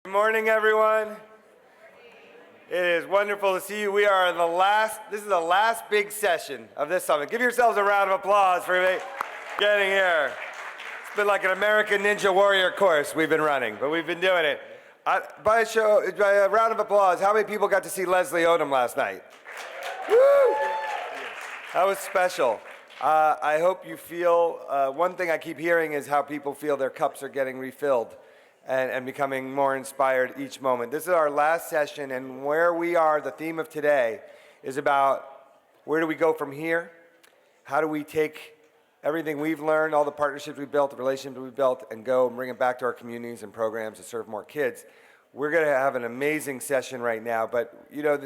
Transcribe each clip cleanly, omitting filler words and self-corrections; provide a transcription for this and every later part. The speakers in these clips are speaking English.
Good morning, everyone. It is wonderful to see you. We are in this is the last big session of this summit. Give yourselves a round of applause for getting here. It's been like an American Ninja Warrior course we've been running, but we've been doing it. By a round of applause, how many people got to see Leslie Odom last night? Woo! That was special. I hope you feel, one thing I keep hearing is how people feel their cups are getting refilled and becoming more inspired each moment. This is our last session, and where we are, the theme of today is about where do we go from here? How do we take everything we've learned, all the partnerships we've built, the relationships we've built, and go and bring it back to our communities and programs to serve more kids? We're going to have an amazing session right now, but you know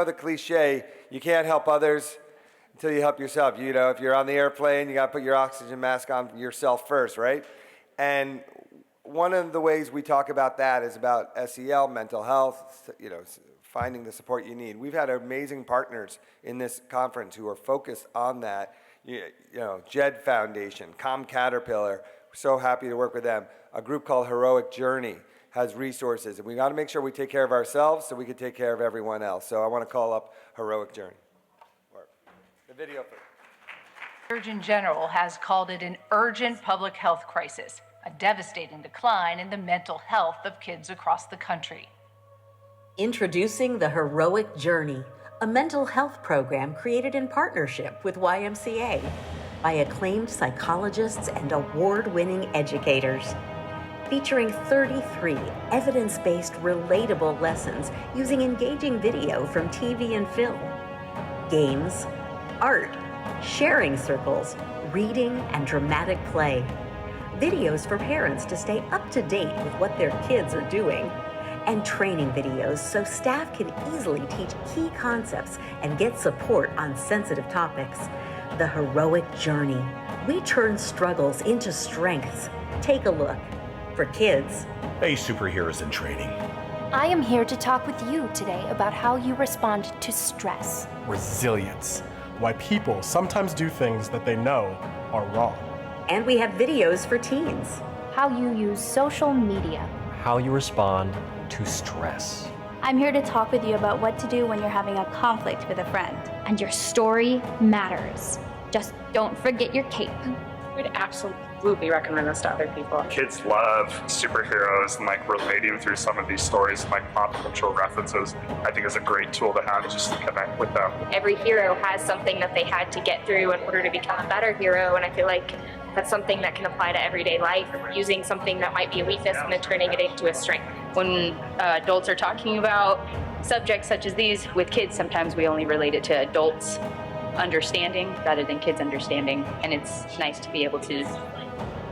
the cliche, you can't help others until you help yourself. You know, if you're on the airplane, you got to put your oxygen mask on yourself first, right? And one of the ways we talk about that is about SEL, mental health, finding the support you need. We've had amazing partners in this conference who are focused on that. Jed Foundation, Caterpillar, we're so happy to work with them. A group called Heroic Journey has resources, and we got to make sure we take care of ourselves so we can take care of everyone else. So I want to call up Heroic Journey. The video first. Surgeon General has called it an urgent public health crisis, a devastating decline in the mental health of kids across the country. Introducing the Heroic Journey, a mental health program created in partnership with YMCA by acclaimed psychologists and award-winning educators. Featuring 33 evidence-based relatable lessons using engaging video from TV and film, games, art, sharing circles, reading, and dramatic play. Videos for parents to stay up to date with what their kids are doing, and training videos so staff can easily teach key concepts and get support on sensitive topics. The Heroic Journey. We turn struggles into strengths. Take a look. For kids. Hey, superheroes in training. I am here to talk with you today about how you respond to stress. Resilience. Why people sometimes do things that they know are wrong. And we have videos for teens. How you use social media. How you respond to stress. I'm here to talk with you about what to do when you're having a conflict with a friend. And your story matters. Just don't forget your cape. We'd absolutely recommend this to other people. Kids love superheroes and relating through some of these stories and pop cultural references. I think is a great tool to have just to connect with them. Every hero has something that they had to get through in order to become a better hero, and I feel like that's something that can apply to everyday life, using something that might be a weakness and then turning it into a strength. When adults are talking about subjects such as these with kids, sometimes we only relate it to adults understanding rather than kids understanding, and it's nice to be able to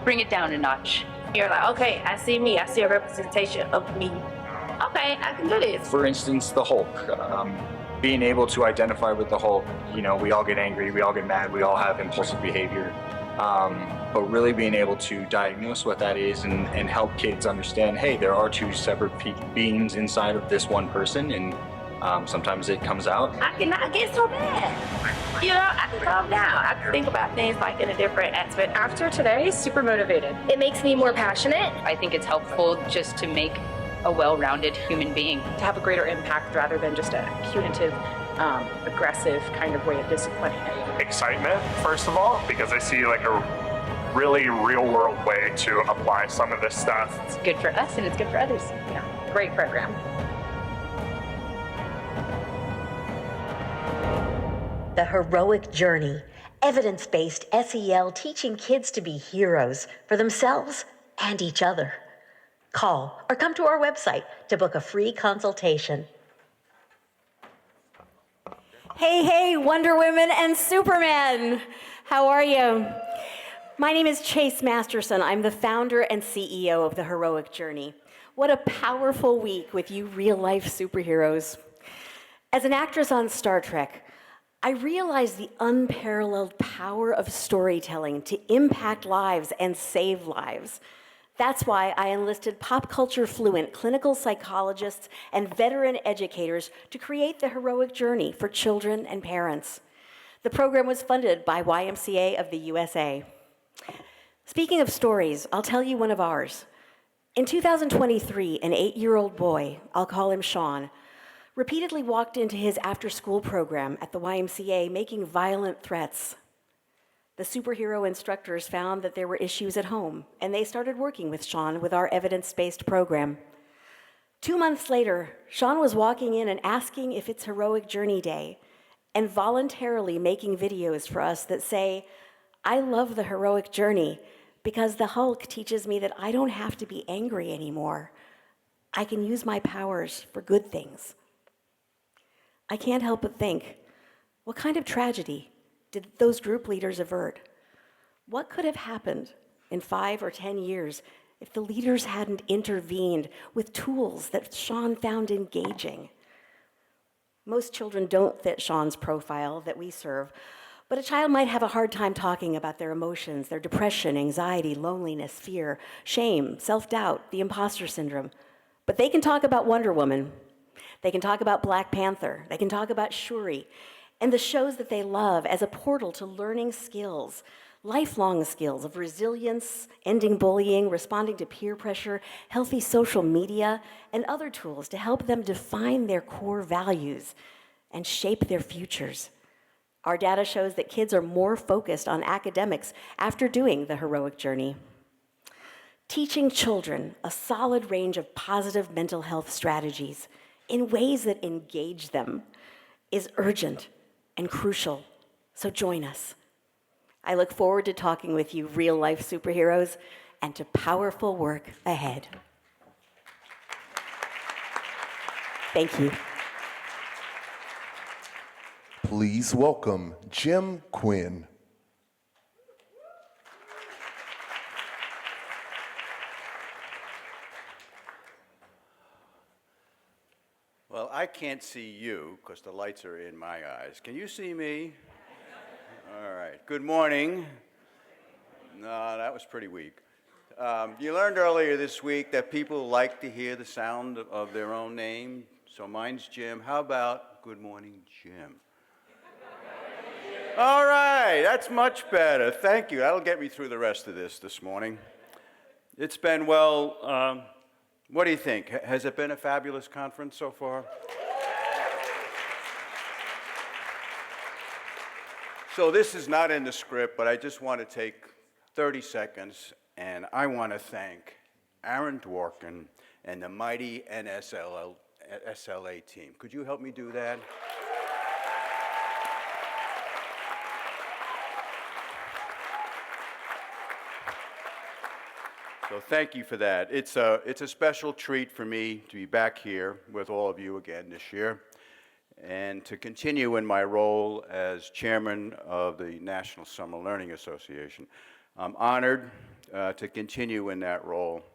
bring it down a notch. You're like, okay, I see me, I see a representation of me. Okay, I can do this. For instance, the Hulk. Being able to identify with the Hulk, we all get angry, we all get mad, we all have impulsive behavior. But really being able to diagnose what that is and help kids understand, hey, there are two separate beings inside of this one person, and sometimes it comes out. I cannot get so bad. I can calm down. I can think about things in a different aspect. After today, super motivated. It makes me more passionate. I think it's helpful just to make a well-rounded human being. To have a greater impact rather than just a punitive, aggressive kind of way of disciplining it. Excitement, first of all, because I see a really real-world way to apply some of this stuff. It's good for us and it's good for others. Yeah, great program. The Heroic Journey, evidence-based SEL teaching kids to be heroes for themselves and each other. Call or come to our website to book a free consultation. Hey, Wonder Women and Superman. How are you? My name is Chase Masterson. I'm the founder and CEO of the Heroic Journey. What a powerful week with you real-life superheroes. As an actress on Star Trek, I realized the unparalleled power of storytelling to impact lives and save lives. That's why I enlisted pop culture fluent clinical psychologists and veteran educators to create the Heroic Journey for children and parents. The program was funded by YMCA of the USA. Speaking of stories, I'll tell you one of ours. In 2023, an 8-year-old boy, I'll call him Sean, repeatedly walked into his after-school program at the YMCA making violent threats. The superhero instructors found that there were issues at home, and they started working with Sean with our evidence-based program. 2 months later, Sean was walking in and asking if it's Heroic Journey Day, and voluntarily making videos for us that say, "I love the heroic journey because the Hulk teaches me that I don't have to be angry anymore. I can use my powers for good things." I can't help but think, what kind of tragedy did those group leaders avert? What could have happened in 5 or 10 years if the leaders hadn't intervened with tools that Sean found engaging? Most children don't fit Sean's profile that we serve, but a child might have a hard time talking about their emotions, their depression, anxiety, loneliness, fear, shame, self-doubt, the imposter syndrome. But they can talk about Wonder Woman. They can talk about Black Panther. They can talk about Shuri and the shows that they love as a portal to learning skills, lifelong skills of resilience, ending bullying, responding to peer pressure, healthy social media, and other tools to help them define their core values and shape their futures. Our data shows that kids are more focused on academics after doing the heroic journey. Teaching children a solid range of positive mental health strategies in ways that engage them is urgent and crucial, so join us. I look forward to talking with you real-life superheroes and to powerful work ahead. Thank you. Please welcome Jim Quinn. Well, I can't see you because the lights are in my eyes. Can you see me? All right. Good morning. No, that was pretty weak. You learned earlier this week that people like to hear the sound of their own name. So mine's Jim. How about good morning, Jim? All right. That's much better. Thank you. That'll get me through the rest of this morning. It's been, well, what do you think? Has it been a fabulous conference so far? So this is not in the script, but I just want to take 30 seconds, and I want to thank Aaron Dworkin and the mighty NSLA team. Could you help me do that? So thank you for that. It's a special treat for me to be back here with all of you again this year and to continue in my role as chairman of the National Summer Learning Association. I'm honored to continue in that role.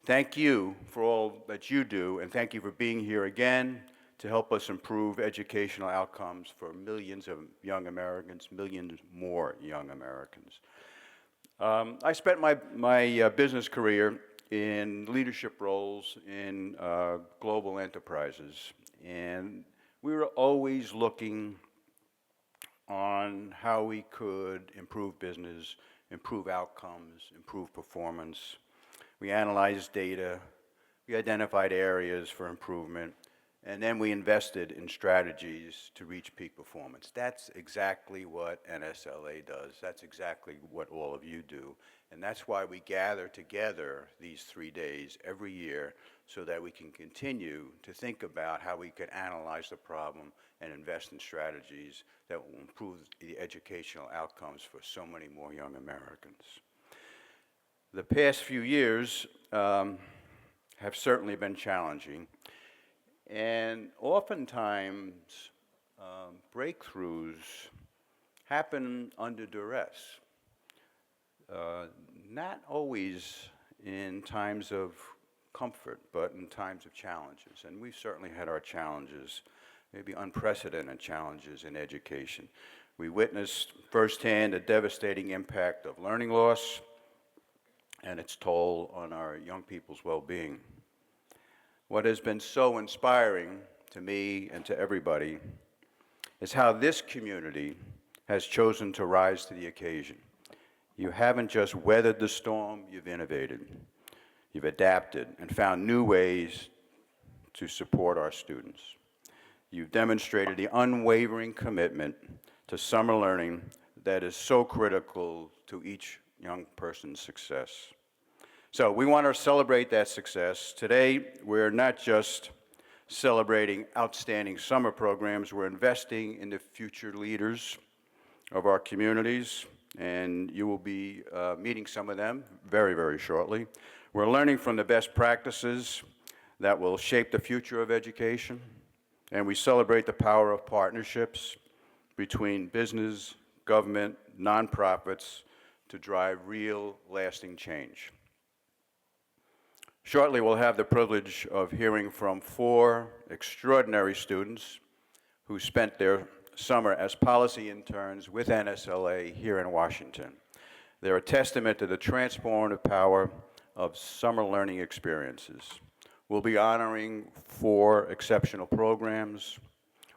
Thank you for all that you do, and thank you for being here again to help us improve educational outcomes for millions of young Americans, millions more young Americans. I spent my business career in leadership roles in global enterprises, and we were always looking on how we could improve business, improve outcomes, improve performance. We analyzed data, we identified areas for improvement, and then we invested in strategies to reach peak performance. That's exactly what NSLA does. That's exactly what all of you do. And that's why we gather together these 3 days every year so that we can continue to think about how we can analyze the problem and invest in strategies that will improve the educational outcomes for so many more young Americans. The past few years have certainly been challenging. And oftentimes, breakthroughs happen under duress. Not always in times of comfort, but in times of challenges. And we've certainly had our challenges, maybe unprecedented challenges in education. We witnessed firsthand the devastating impact of learning loss and its toll on our young people's well-being. What has been so inspiring to me and to everybody is how this community has chosen to rise to the occasion. You haven't just weathered the storm, you've innovated. You've adapted and found new ways to support our students. You've demonstrated the unwavering commitment to summer learning that is so critical to each young person's success. So we want to celebrate that success. Today, we're not just celebrating outstanding summer programs, we're investing in the future leaders of our communities, and you will be meeting some of them very, very shortly. We're learning from the best practices that will shape the future of education, and we celebrate the power of partnerships between business, government, nonprofits to drive real, lasting change. Shortly, we'll have the privilege of hearing from 4 extraordinary students who spent their summer as policy interns with NSLA here in Washington. They're a testament to the transformative power of summer learning experiences. We'll be honoring 4 exceptional programs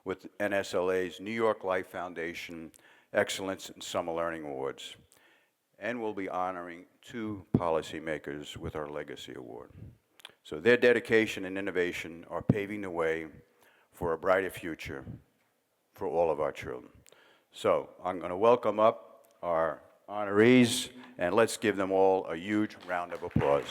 with NSLA's New York Life Foundation Excellence in Summer Learning Awards. And we'll be honoring 2 policymakers with our Legacy Award. So their dedication and innovation are paving the way for a brighter future for all of our children. So I'm going to welcome up our honorees, and let's give them all a huge round of applause.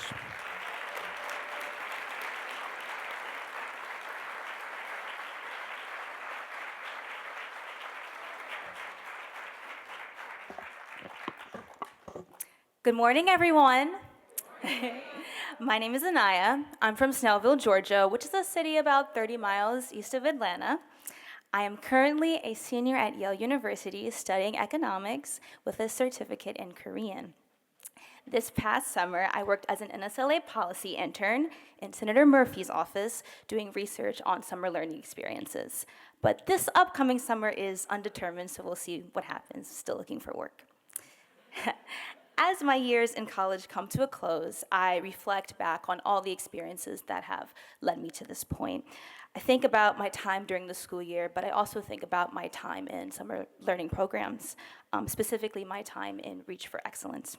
Good morning, everyone. My name is Anaya. I'm from Snellville, Georgia, which is a city about 30 miles east of Atlanta. I am currently a senior at Yale University studying economics with a certificate in Korean. This past summer, I worked as an NSLA policy intern in Senator Murphy's office doing research on summer learning experiences. But this upcoming summer is undetermined, so we'll see what happens. Still looking for work. As my years in college come to a close, I reflect back on all the experiences that have led me to this point. I think about my time during the school year, but I also think about my time in summer learning programs, specifically my time in Reach for Excellence.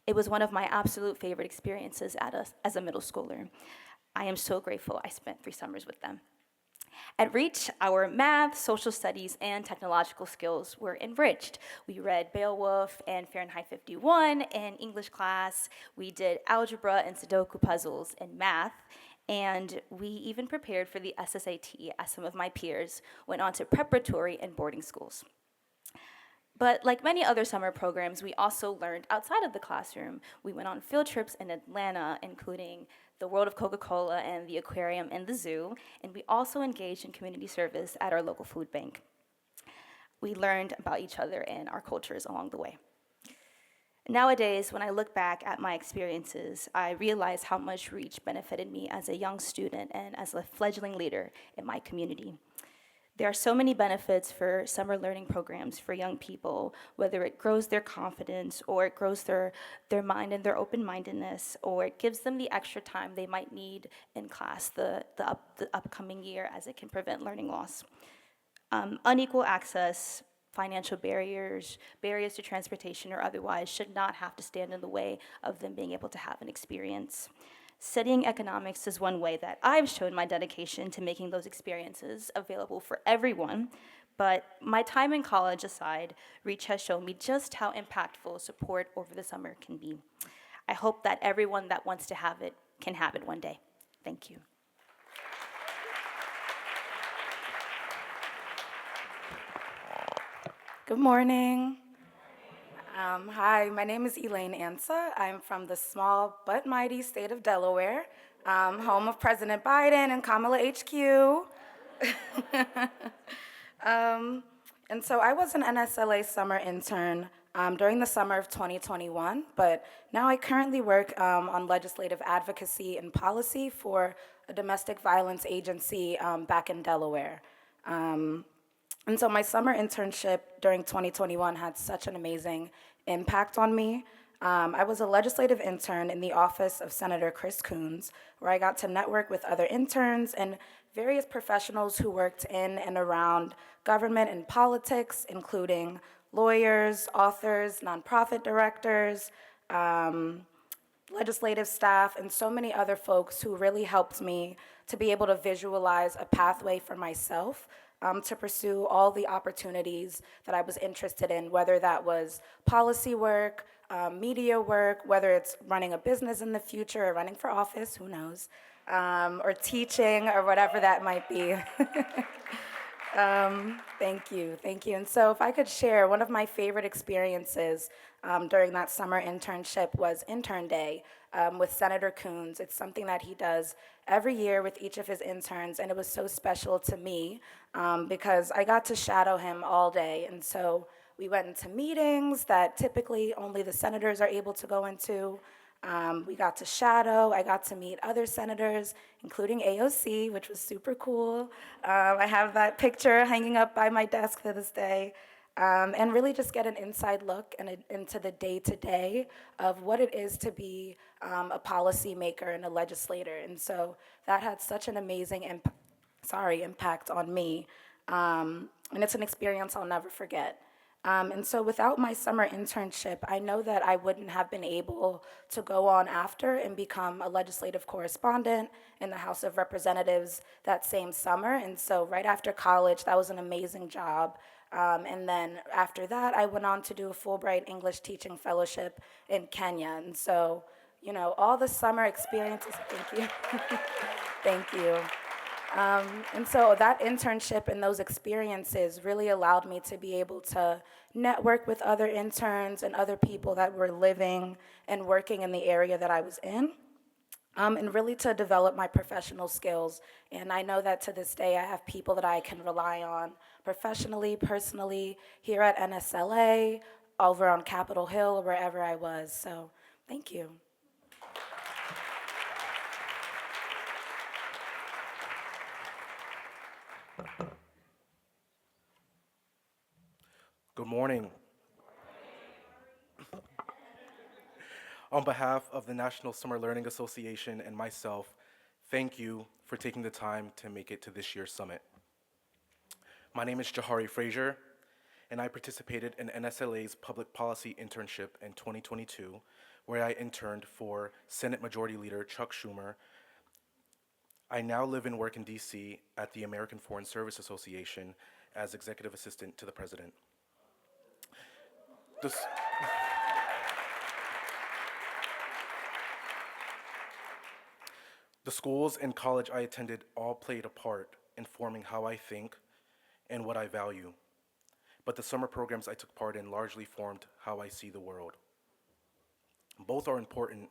It was one of my absolute favorite experiences as a middle schooler. I am so grateful I spent 3 summers with them. At Reach, our math, social studies, and technological skills were enriched. We read Beowulf and Fahrenheit 51 in English class. We did algebra and Sudoku puzzles in math. And we even prepared for the SSAT as some of my peers went on to preparatory and boarding schools. But like many other summer programs, we also learned outside of the classroom. We went on field trips in Atlanta, including the World of Coca-Cola and the aquarium and the zoo, and we also engaged in community service at our local food bank. We learned about each other and our cultures along the way. Nowadays, when I look back at my experiences, I realize how much Reach benefited me as a young student and as a fledgling leader in my community. There are so many benefits for summer learning programs for young people, whether it grows their confidence or it grows their mind and their open-mindedness, or it gives them the extra time they might need in class the upcoming year, as it can prevent learning loss. Unequal access, financial barriers to transportation or otherwise should not have to stand in the way of them being able to have an experience. Studying economics is one way that I've shown my dedication to making those experiences available for everyone, but my time in college aside, Reach has shown me just how impactful support over the summer can be. I hope that everyone that wants to have it can have it one day. Thank you. Good morning. Hi, my name is Elaine Ansa. I'm from the small but mighty state of Delaware, home of President Biden and Kamala HQ. And so I was an NSLA summer intern during the summer of 2021, but now I currently work on legislative advocacy and policy for a domestic violence agency back in Delaware. And so my summer internship during 2021 had such an amazing impact on me. I was a legislative intern in the office of Senator Chris Coons, where I got to network with other interns and various professionals who worked in and around government and politics, including lawyers, authors, nonprofit directors, legislative staff, and so many other folks who really helped me to be able to visualize a pathway for myself to pursue all the opportunities that I was interested in, whether that was policy work, media work, whether it's running a business in the future or running for office, who knows, or teaching or whatever that might be. Thank you, thank you. And so if I could share, one of my favorite experiences during that summer internship was Intern Day with Senator Coons. It's something that he does every year with each of his interns, and it was so special to me because I got to shadow him all day. And so we went into meetings that typically only the senators are able to go into. We got to shadow. I got to meet other senators, including AOC, which was super cool. I have that picture hanging up by my desk to this day. And really just get an inside look into the day-to-day of what it is to be a policymaker and a legislator. And so that had such an amazing impact on me. And it's an experience I'll never forget. And so without my summer internship, I know that I wouldn't have been able to go on after and become a legislative correspondent in the House of Representatives that same summer. And so right after college, that was an amazing job. And then after that, I went on to do a Fulbright English teaching fellowship in Kenya. And so, you know, all the summer experiences, thank you. Thank you. And so that internship and those experiences really allowed me to be able to network with other interns and other people that were living and working in the area that I was in, and really to develop my professional skills. And I know that to this day I have people that I can rely on professionally, personally, here at NSLA, over on Capitol Hill, or wherever I was. So thank you. Good morning. On behalf of the National Summer Learning Association and myself, thank you for taking the time to make it to this year's summit. My name is Jahari Frazier, and I participated in NSLA's public policy internship in 2022, where I interned for Senate Majority Leader Chuck Schumer. I now live and work in DC at the American Foreign Service Association as executive assistant to the president. The schools and college I attended all played a part in forming how I think and what I value. But the summer programs I took part in largely formed how I see the world. Both are important,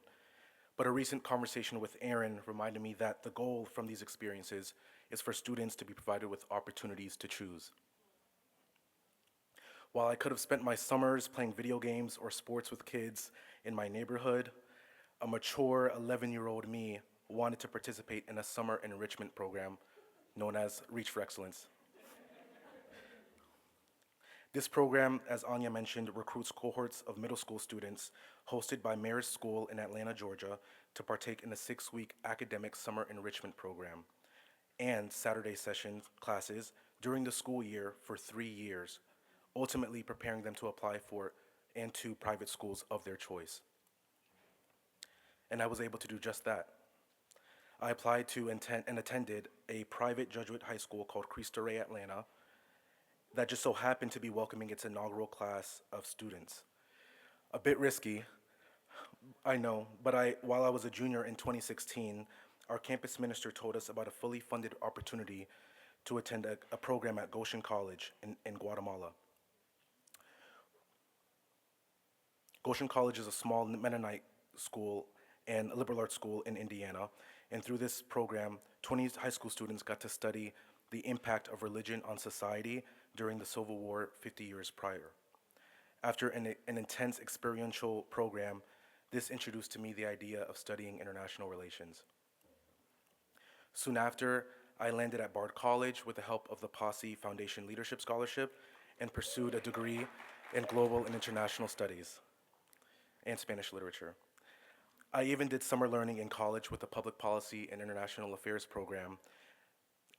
but a recent conversation with Aaron reminded me that the goal from these experiences is for students to be provided with opportunities to choose. While I could have spent my summers playing video games or sports with kids in my neighborhood, a mature 11-year-old me wanted to participate in a summer enrichment program known as Reach for Excellence. This program, as Anya mentioned, recruits cohorts of middle school students hosted by Marist School in Atlanta, Georgia, to partake in a 6-week academic summer enrichment program and Saturday session classes during the school year for 3 years, ultimately preparing them to apply for and to private schools of their choice. And I was able to do just that. I applied to and attended a private Jesuit high school called Cristo Rey Atlanta that just so happened to be welcoming its inaugural class of students. A bit risky, I know, but while I was a junior in 2016, our campus minister told us about a fully funded opportunity to attend a program at Goshen College in Guatemala. Goshen College is a small Mennonite school and a liberal arts school in Indiana, and through this program, 20 high school students got to study the impact of religion on society during the Civil War 50 years prior. After an intense experiential program, this introduced to me the idea of studying international relations. Soon after, I landed at Bard College with the help of the Posse Foundation Leadership Scholarship and pursued a degree in global and international studies and Spanish literature. I even did summer learning in college with the Public Policy and International Affairs program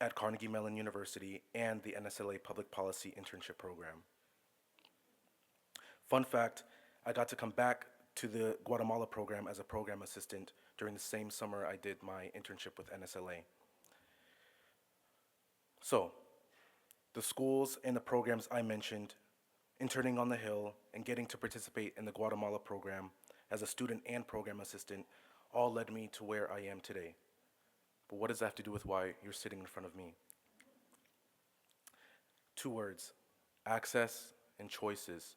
at Carnegie Mellon University and the NSLA Public Policy Internship Program. Fun fact, I got to come back to the Guatemala program as a program assistant during the same summer I did my internship with NSLA. So, the schools and the programs I mentioned, interning on the Hill, and getting to participate in the Guatemala program as a student and program assistant all led me to where I am today. But what does that have to do with why you're sitting in front of me? 2 words: access and choices.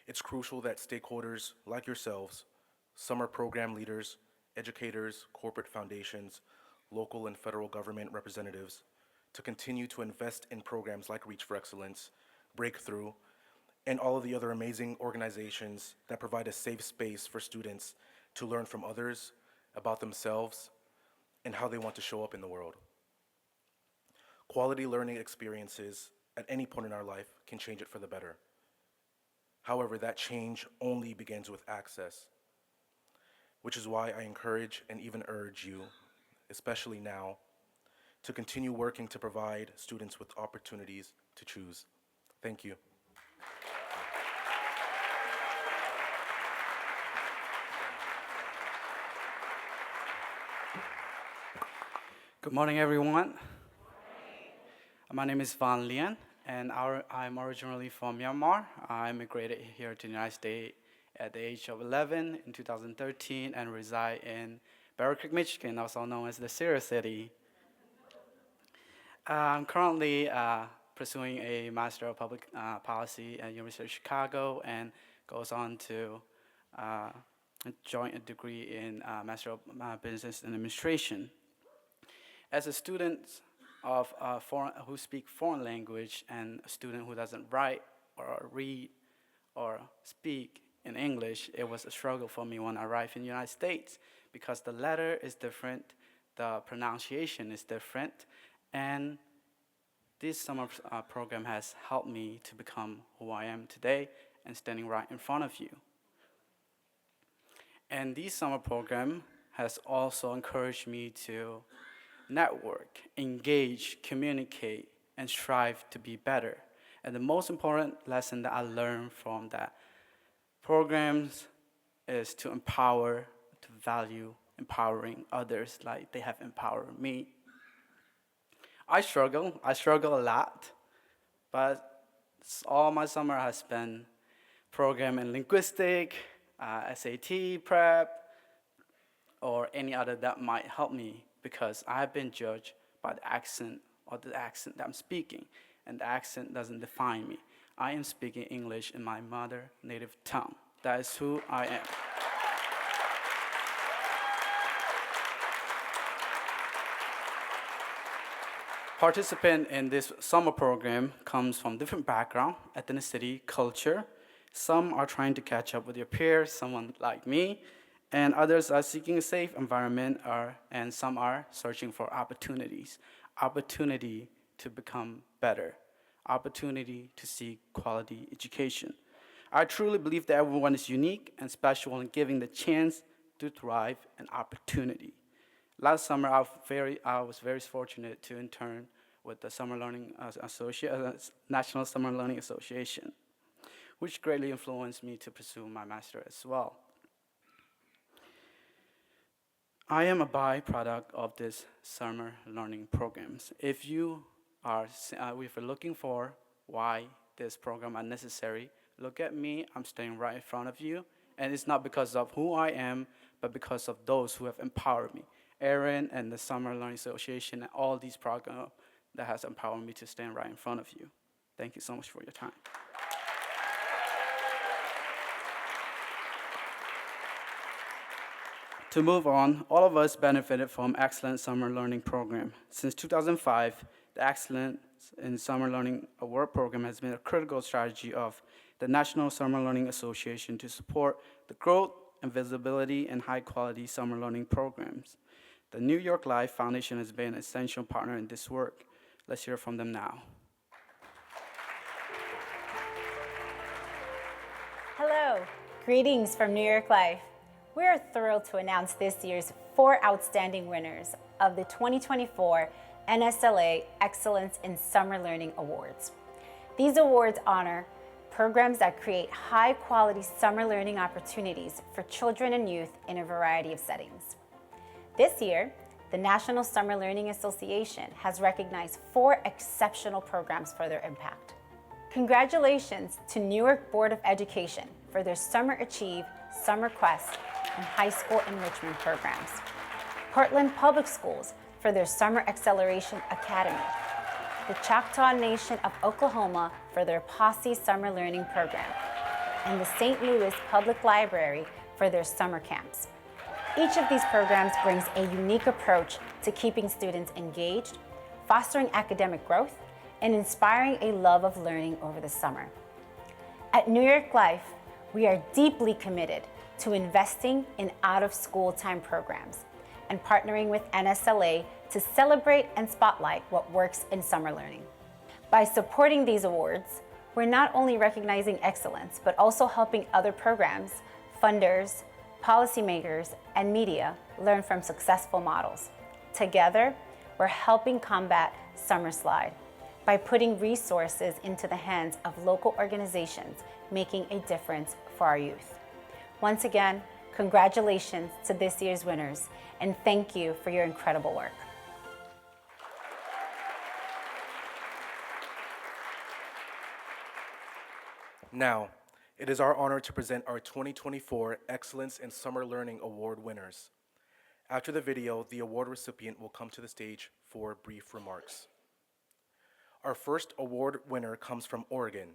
It's crucial that stakeholders like yourselves, summer program leaders, educators, corporate foundations, local and federal government representatives, to continue to invest in programs like Reach for Excellence, Breakthrough, and all of the other amazing organizations that provide a safe space for students to learn from others about themselves and how they want to show up in the world. Quality learning experiences at any point in our life can change it for the better. However, that change only begins with access, which is why I encourage and even urge you, especially now, to continue working to provide students with opportunities to choose. Thank you. Good morning, everyone. My name is Van Lian, and I'm originally from Myanmar. I immigrated here to the United States at the age of 11 in 2013 and reside in Bear Creek, Michigan, also known as the Syria City. I'm currently pursuing a Master of Public Policy at University of Chicago and goes on to join a degree in Master of Business and Administration. As a student of who speak foreign language and a student who doesn't write or read or speak in English, it was a struggle for me when I arrived in the United States because the letter is different, the pronunciation is different, and this summer program has helped me to become who I am today and standing right in front of you. And this summer program has also encouraged me to network, engage, communicate, and strive to be better. And the most important lesson that I learned from that programs is to empower, to value empowering others like they have empowered me. I struggle a lot, but all my summer has been program in linguistic, SAT prep, or any other that might help me because I have been judged by the accent or the accent that I'm speaking, and the accent doesn't define me. I am speaking English in my mother native tongue. That is who I am. Participants in this summer program comes from different background, ethnicity, culture. Some are trying to catch up with their peers, someone like me, and others are seeking a safe environment, and some are searching for opportunities. Opportunity to become better. Opportunity to seek quality education. I truly believe that everyone is unique and special and given the chance to thrive and opportunity. Last summer, I was very fortunate to intern with the National Summer Learning Association, which greatly influenced me to pursue my master as well. I am a byproduct of this summer learning programs. If you're looking for why this program are necessary, look at me, I'm standing right in front of you, and it's not because of who I am, but because of those who have empowered me. Aaron and the Summer Learning Association and all these programs that has empowered me to stand right in front of you. Thank you so much for your time. To move on, all of us benefited from Excellent Summer Learning Program. Since 2005, the Excellence in Summer Learning Award Program has been a critical strategy of the National Summer Learning Association to support the growth and visibility and high-quality summer learning programs. The New York Life Foundation has been an essential partner in this work. Let's hear from them now. Hello, greetings from New York Life. We are thrilled to announce this year's 4 outstanding winners of the 2024 NSLA Excellence in Summer Learning Awards. These awards honor programs that create high-quality summer learning opportunities for children and youth in a variety of settings. This year, the National Summer Learning Association has recognized 4 exceptional programs for their impact. Congratulations to Newark Board of Education for their Summer Achieve, Summer Quest, and High School Enrichment programs. Portland Public Schools for their Summer Acceleration Academy. The Choctaw Nation of Oklahoma for their Posse Summer Learning Program. And the St. Louis Public Library for their summer camps. Each of these programs brings a unique approach to keeping students engaged, fostering academic growth, and inspiring a love of learning over the summer. At New York Life, we are deeply committed to investing in out-of-school time programs and partnering with NSLA to celebrate and spotlight what works in summer learning. By supporting these awards, we're not only recognizing excellence, but also helping other programs, funders, policymakers, and media learn from successful models. Together, we're helping combat summer slide by putting resources into the hands of local organizations, making a difference for our youth. Once again, congratulations to this year's winners, and thank you for your incredible work. Now, it is our honor to present our 2024 Excellence in Summer Learning Award winners. After the video, the award recipient will come to the stage for brief remarks. Our first award winner comes from Oregon.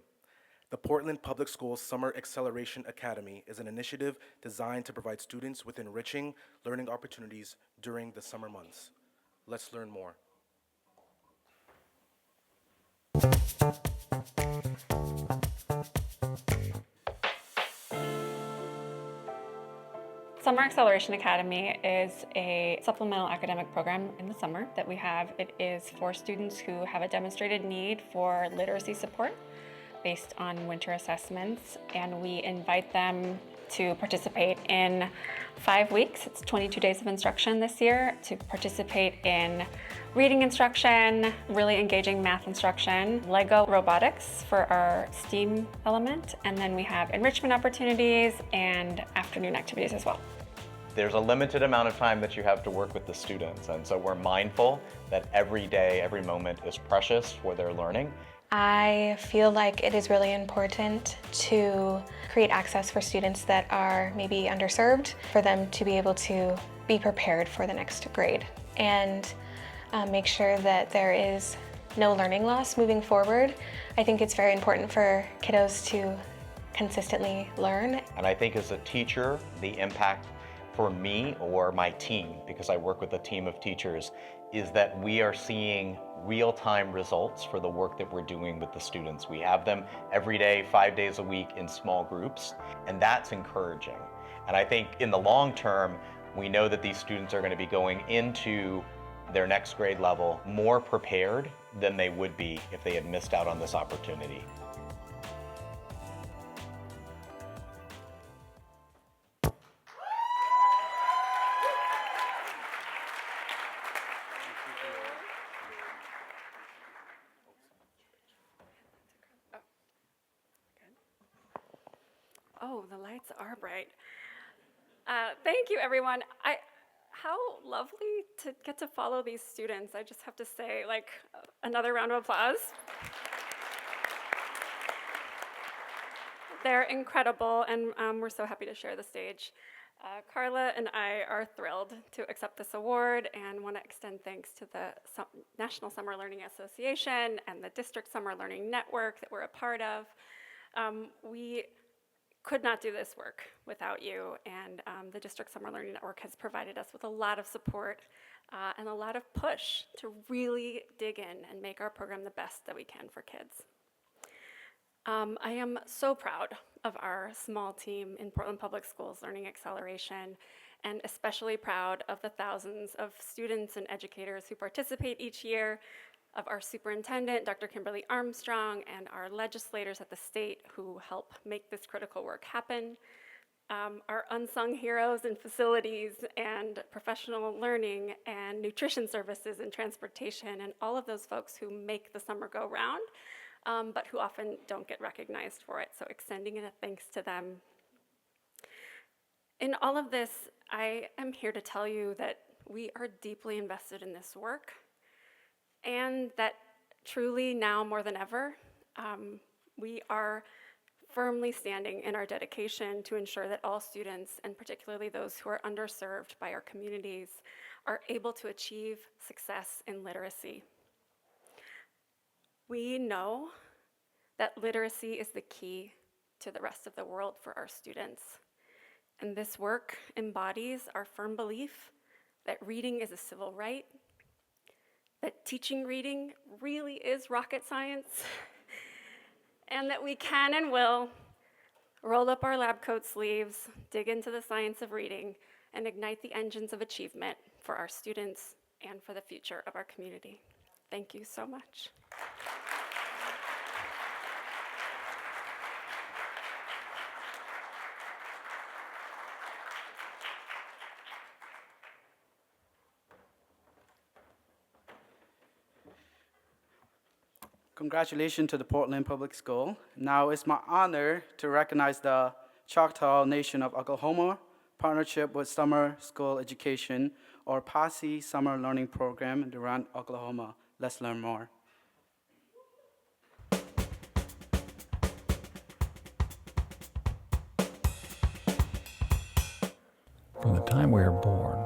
The Portland Public Schools Summer Acceleration Academy is an initiative designed to provide students with enriching learning opportunities during the summer months. Let's learn more. Summer Acceleration Academy is a supplemental academic program in the summer that we have. It is for students who have a demonstrated need for literacy support based on winter assessments, and we invite them to participate in 5 weeks. It's 22 days of instruction this year to participate in reading instruction, really engaging math instruction, Lego robotics for our STEAM element, and then we have enrichment opportunities and afternoon activities as well. There's a limited amount of time that you have to work with the students, and so we're mindful that every day, every moment is precious for their learning. I feel like it is really important to create access for students that are maybe underserved, for them to be able to be prepared for the next grade, and make sure that there is no learning loss moving forward. I think it's very important for kiddos to consistently learn. And I think as a teacher, the impact for me or my team, because I work with a team of teachers, is that we are seeing real-time results for the work that we're doing with the students. We have them every day, 5 days a week in small groups, and that's encouraging. And I think in the long term, we know that these students are going to be going into their next grade level more prepared than they would be if they had missed out on this opportunity. Oh, the lights are bright. Thank you, everyone. How lovely to get to follow these students. I just have to say, like, another round of applause. They're incredible, and we're so happy to share the stage. Carla and I are thrilled to accept this award and want to extend thanks to the National Summer Learning Association and the District Summer Learning Network that we're a part of. We could not do this work without you, and the District Summer Learning Network has provided us with a lot of support and a lot of push to really dig in and make our program the best that we can for kids. I am so proud of our small team in Portland Public Schools Learning Acceleration, and especially proud of the thousands of students and educators who participate each year, of our superintendent, Dr. Kimberly Armstrong, and our legislators at the state who help make this critical work happen. Our unsung heroes in facilities and professional learning and nutrition services and transportation, and all of those folks who make the summer go round. but who often don't get recognized for it. So extending a thanks to them. In all of this, I am here to tell you that we are deeply invested in this work, and that truly now more than ever, we are firmly standing in our dedication to ensure that all students, and particularly those who are underserved by our communities, are able to achieve success in literacy. We know that literacy is the key to the rest of the world for our students. And this work embodies our firm belief that reading is a civil right, that teaching reading really is rocket science, and that we can and will roll up our lab coat sleeves, dig into the science of reading, and ignite the engines of achievement for our students and for the future of our community. Thank you so much. Congratulations to the Portland Public School. Now it's my honor to recognize the Choctaw Nation of Oklahoma partnership with Summer School Education, or PASI Summer Learning Program in Durant, Oklahoma. Let's learn more. From the time we are born,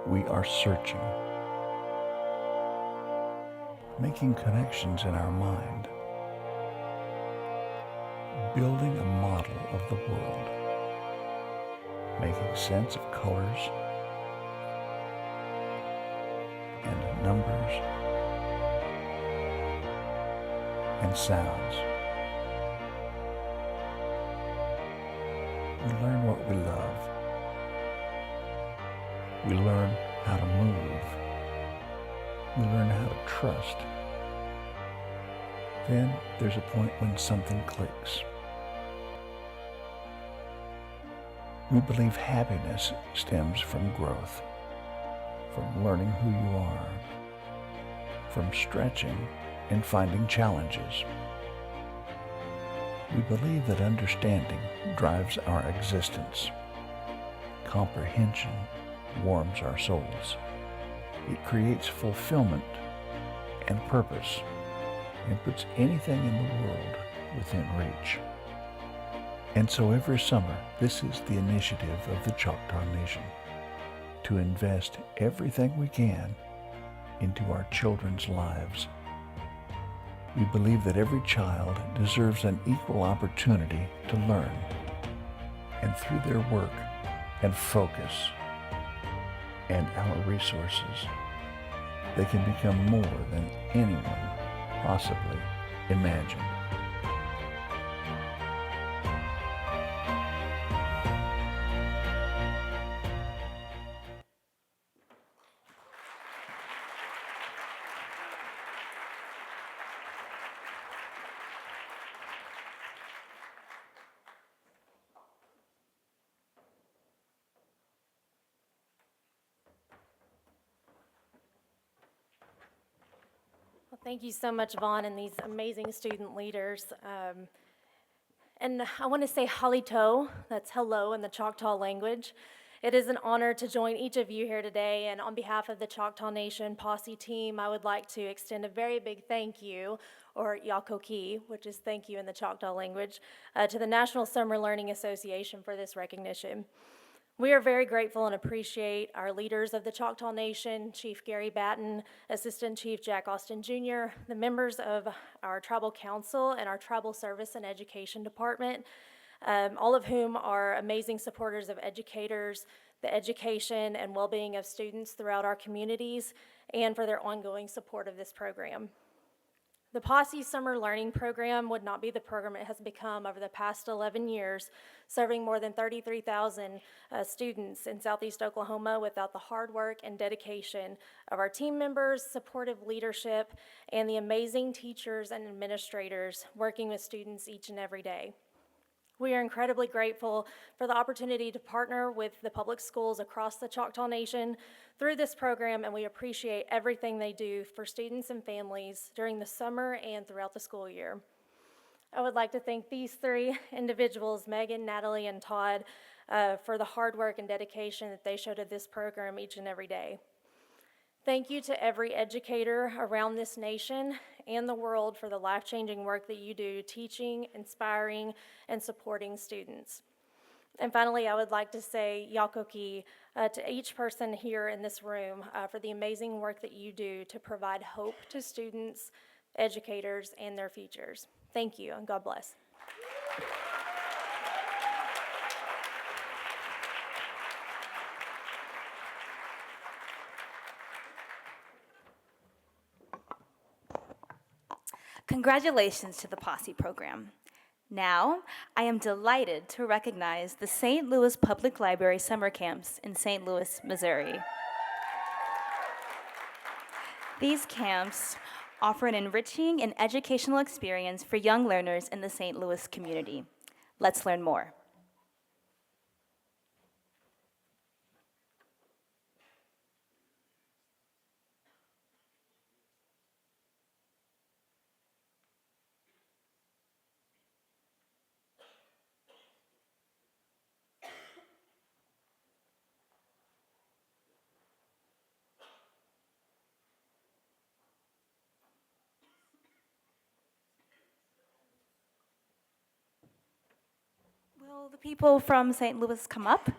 we are searching, making connections in our mind, building a model of the world, making sense of colors and numbers and sounds. We learn what we love. We learn how to move. We learn how to trust. Then there's a point when something clicks. We believe happiness stems from growth, from learning who you are, from stretching and finding challenges. We believe that understanding drives our existence. Comprehension warms our souls. It creates fulfillment and purpose and puts anything in the world within reach. And so every summer, this is the initiative of the Choctaw Nation, to invest everything we can into our children's lives. We believe that every child deserves an equal opportunity to learn, and through their work and focus and our resources, they can become more than anyone possibly imagined. Well, thank you so much, Vaughn, and these amazing student leaders. And I want to say halito, that's hello in the Choctaw language. It is an honor to join each of you here today, and on behalf of the Choctaw Nation Posse team, I would like to extend a very big thank you, or yakoki, which is thank you in the Choctaw language, to the National Summer Learning Association for this recognition. We are very grateful and appreciate our leaders of the Choctaw Nation, Chief Gary Batten, Assistant Chief Jack Austin Jr., the members of our Tribal Council and our Tribal Service and Education Department, all of whom are amazing supporters of educators, the education and well-being of students throughout our communities, and for their ongoing support of this program. The Posse Summer Learning Program would not be the program it has become over the past 11 years, serving more than 33,000 students in Southeast Oklahoma without the hard work and dedication of our team members, supportive leadership, and the amazing teachers and administrators working with students each and every day. We are incredibly grateful for the opportunity to partner with the public schools across the Choctaw Nation through this program, and we appreciate everything they do for students and families during the summer and throughout the school year. I would like to thank these three individuals, Megan, Natalie, and Todd, for the hard work and dedication that they show to this program each and every day. Thank you to every educator around this nation and the world for the life-changing work that you do, teaching, inspiring, and supporting students. And finally, I would like to say Yakoki to each person here in this room for the amazing work that you do to provide hope to students, educators, and their futures. Thank you, and God bless. Congratulations to the Posse program. Now, I am delighted to recognize the St. Louis Public Library summer camps in St. Louis, Missouri. These camps offer an enriching and educational experience for young learners in the St. Louis community. Let's learn more. Will the people from St. Louis come up?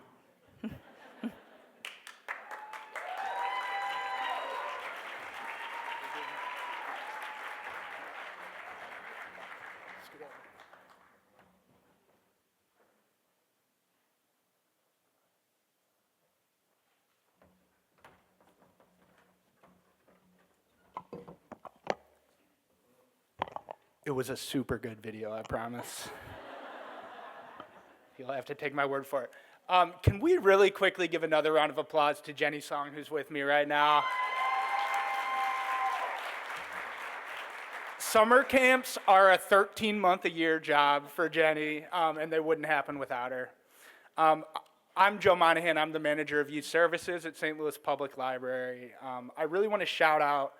It was a super good video, I promise. You'll have to take my word for it. Can we really quickly give another round of applause to Jenny Song, who's with me right now? Summer camps are a 13-month-a-year job for Jenny, and they wouldn't happen without her. I'm Joe Monahan. I'm the manager of youth services at St. Louis Public Library. I really want to shout out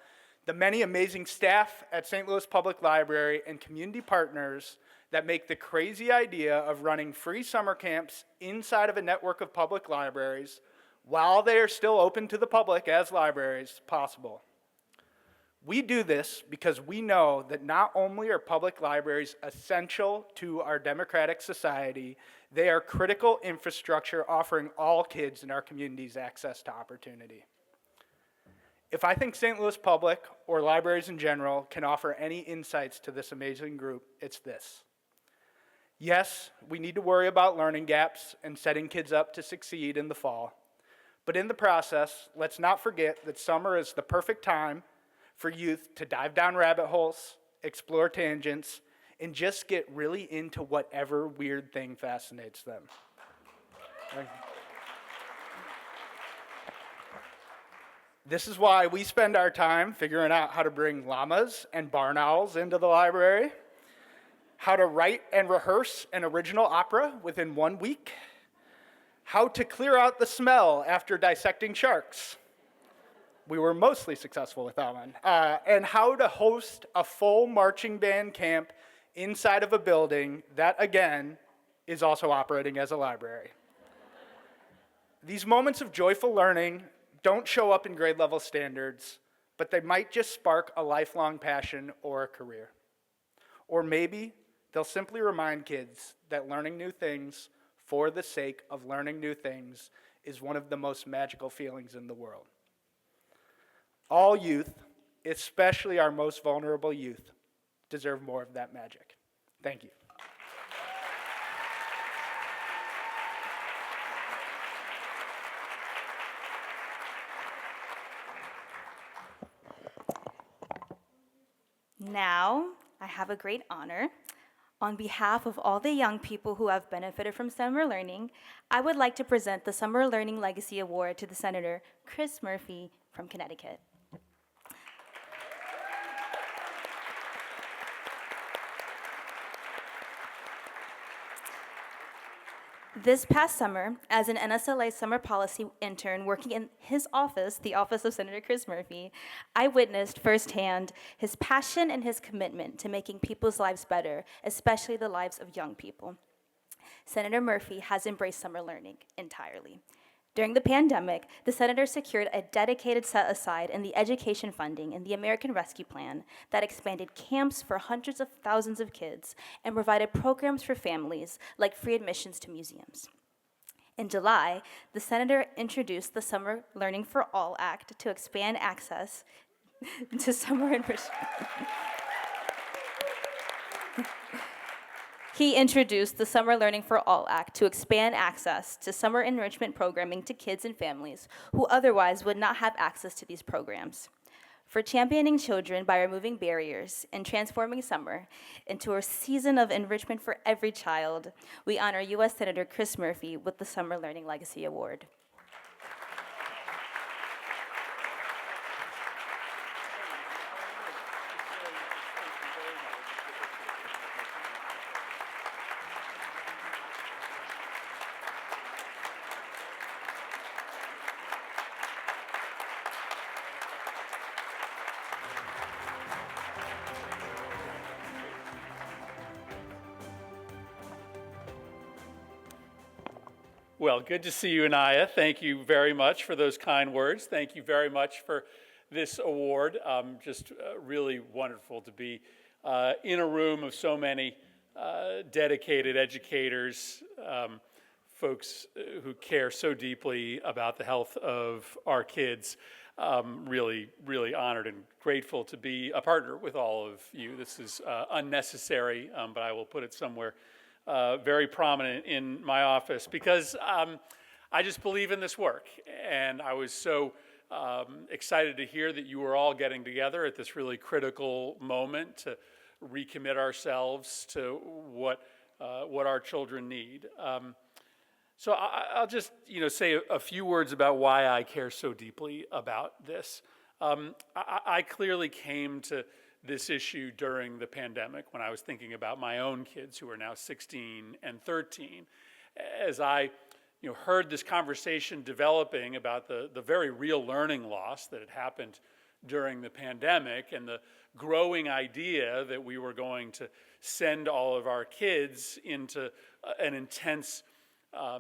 the many amazing staff at St. Louis Public Library and community partners that make the crazy idea of running free summer camps inside of a network of public libraries while they are still open to the public as libraries possible. We do this because we know that not only are public libraries essential to our democratic society, they are critical infrastructure offering all kids in our communities access to opportunity. If I think St. Louis Public, or libraries in general, can offer any insights to this amazing group, it's this. Yes, we need to worry about learning gaps and setting kids up to succeed in the fall. But in the process, let's not forget that summer is the perfect time for youth to dive down rabbit holes, explore tangents, and just get really into whatever weird thing fascinates them. This is why we spend our time figuring out how to bring llamas and barn owls into the library, how to write and rehearse an original opera within 1 week, how to clear out the smell after dissecting sharks. We were mostly successful with that one. And how to host a full marching band camp inside of a building that, again, is also operating as a library. These moments of joyful learning don't show up in grade level standards, but they might just spark a lifelong passion or a career. Or maybe they'll simply remind kids that learning new things for the sake of learning new things is one of the most magical feelings in the world. All youth, especially our most vulnerable youth, deserve more of that magic. Thank you. Now, I have a great honor. On behalf of all the young people who have benefited from summer learning, I would like to present the Summer Learning Legacy Award to the Senator Chris Murphy from Connecticut. This past summer, as an NSLA summer policy intern working in his office, the office of Senator Chris Murphy, I witnessed firsthand his passion and his commitment to making people's lives better, especially the lives of young people. Senator Murphy has embraced summer learning entirely. During the pandemic, the senator secured a dedicated set aside in the education funding in the American Rescue Plan that expanded camps for hundreds of thousands of kids and provided programs for families like free admissions to museums. In July, the senator introduced the Summer Learning for All Act to expand access to summer enrichment. He introduced the Summer Learning for All Act to expand access to summer enrichment programming to kids and families who otherwise would not have access to these programs. For championing children by removing barriers and transforming summer into a season of enrichment for every child, we honor U.S. Senator Chris Murphy with the Summer Learning Legacy Award. Well, good to see you, Anaya. Thank you very much for those kind words. Thank you very much for this award. Just really wonderful to be in a room of so many dedicated educators, folks who care so deeply about the health of our kids. Really, really honored and grateful to be a partner with all of you. This is unnecessary, but I will put it somewhere very prominent in my office because I just believe in this work. And I was so excited to hear that you were all getting together at this really critical moment to recommit ourselves to what our children need. So I'll just say a few words about why I care so deeply about this. I clearly came to this issue during the pandemic when I was thinking about my own kids who are now 16 and 13. As I heard this conversation developing about the very real learning loss that had happened during the pandemic and the growing idea that we were going to send all of our kids into an intense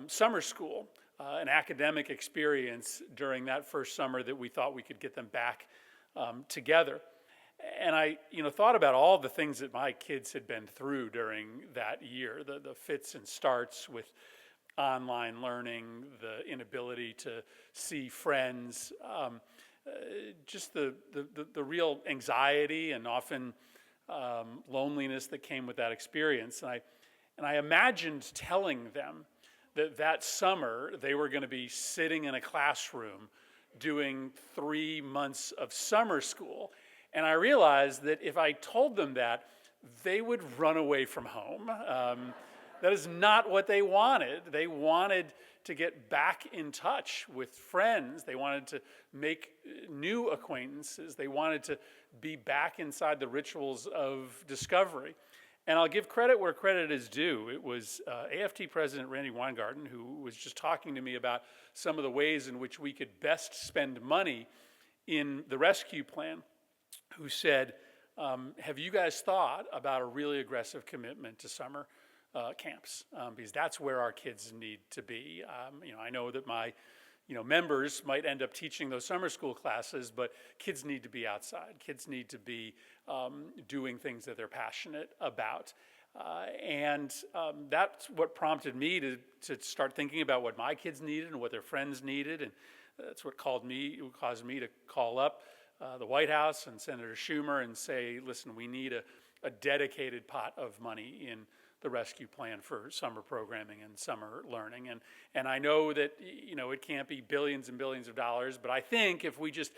summer school, an academic experience during that first summer that we thought we could get them back together. And I, thought about all the things that my kids had been through during that year, the fits and starts with online learning, the inability to see friends, just the real anxiety and often loneliness that came with that experience. And I imagined telling them that summer they were going to be sitting in a classroom doing 3 months of summer school. And I realized that if I told them that, they would run away from home. That is not what they wanted. They wanted to get back in touch with friends. They wanted to make new acquaintances. They wanted to be back inside the rituals of discovery. And I'll give credit where credit is due. It was AFT President Randy Weingarten who was just talking to me about some of the ways in which we could best spend money in the rescue plan, who said, have you guys thought about a really aggressive commitment to summer camps? Because that's where our kids need to be. I know that my members might end up teaching those summer school classes, but kids need to be outside. Kids need to be doing things that they're passionate about. And that's what prompted me to start thinking about what my kids needed and what their friends needed. And that's what caused me to call up the White House and Senator Schumer and say, listen, we need a dedicated pot of money in the rescue plan for summer programming and summer learning. And I know that it can't be billions and billions of dollars, but I think if we just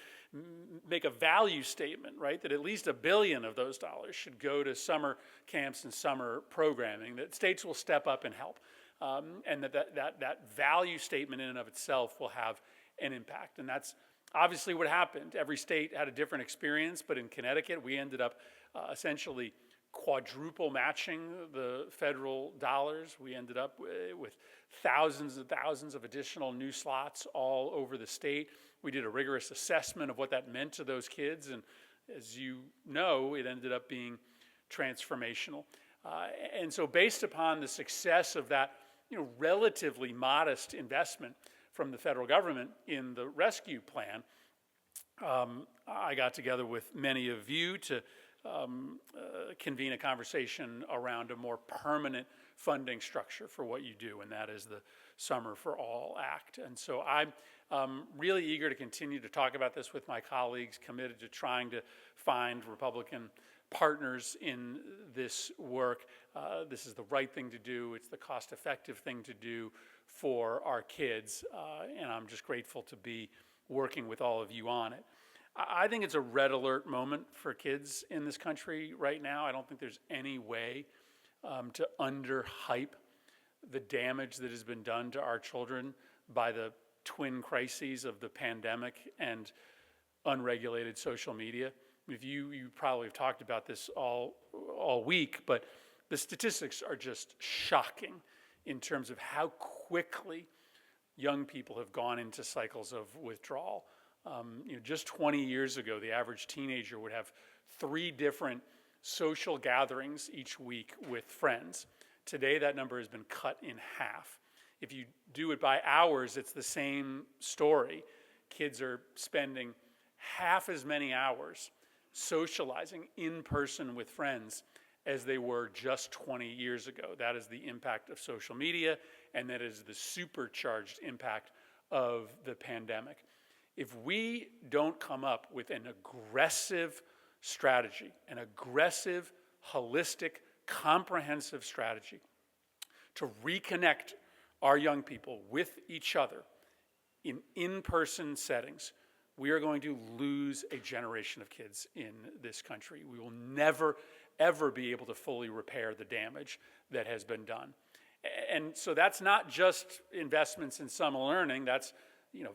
make a value statement, right, that at least $1 billion of those dollars should go to summer camps and summer programming, that states will step up and help. And that value statement in and of itself will have an impact. And that's obviously what happened. Every state had a different experience, but in Connecticut, we ended up essentially quadruple matching the federal dollars. We ended up with thousands and thousands of additional new slots all over the state. We did a rigorous assessment of what that meant to those kids, and as you know, it ended up being transformational. And so based upon the success of that relatively modest investment from the federal government in the rescue plan, I got together with many of you to convene a conversation around a more permanent funding structure for what you do, and that is the Summer for All Act. And so I'm really eager to continue to talk about this with my colleagues, committed to trying to find Republican partners in this work. This is the right thing to do. It's the cost-effective thing to do for our kids, and I'm just grateful to be working with all of you on it. I think it's a red alert moment for kids in this country right now. I don't think there's any way to underhype the damage that has been done to our children by the twin crises of the pandemic and unregulated social media. If you probably have talked about this all week, but the statistics are just shocking in terms of how quickly young people have gone into cycles of withdrawal. Just 20 years ago, the average teenager would have 3 different social gatherings each week with friends. Today, that number has been cut in half. If you do it by hours, it's the same story. Kids are spending half as many hours socializing in person with friends as they were just 20 years ago. That is the impact of social media, and that is the supercharged impact of the pandemic. If we don't come up with an aggressive strategy, an aggressive, holistic, comprehensive strategy to reconnect our young people with each other in in-person settings, we are going to lose a generation of kids in this country. We will never, ever be able to fully repair the damage that has been done. And so that's not just investments in summer learning, that's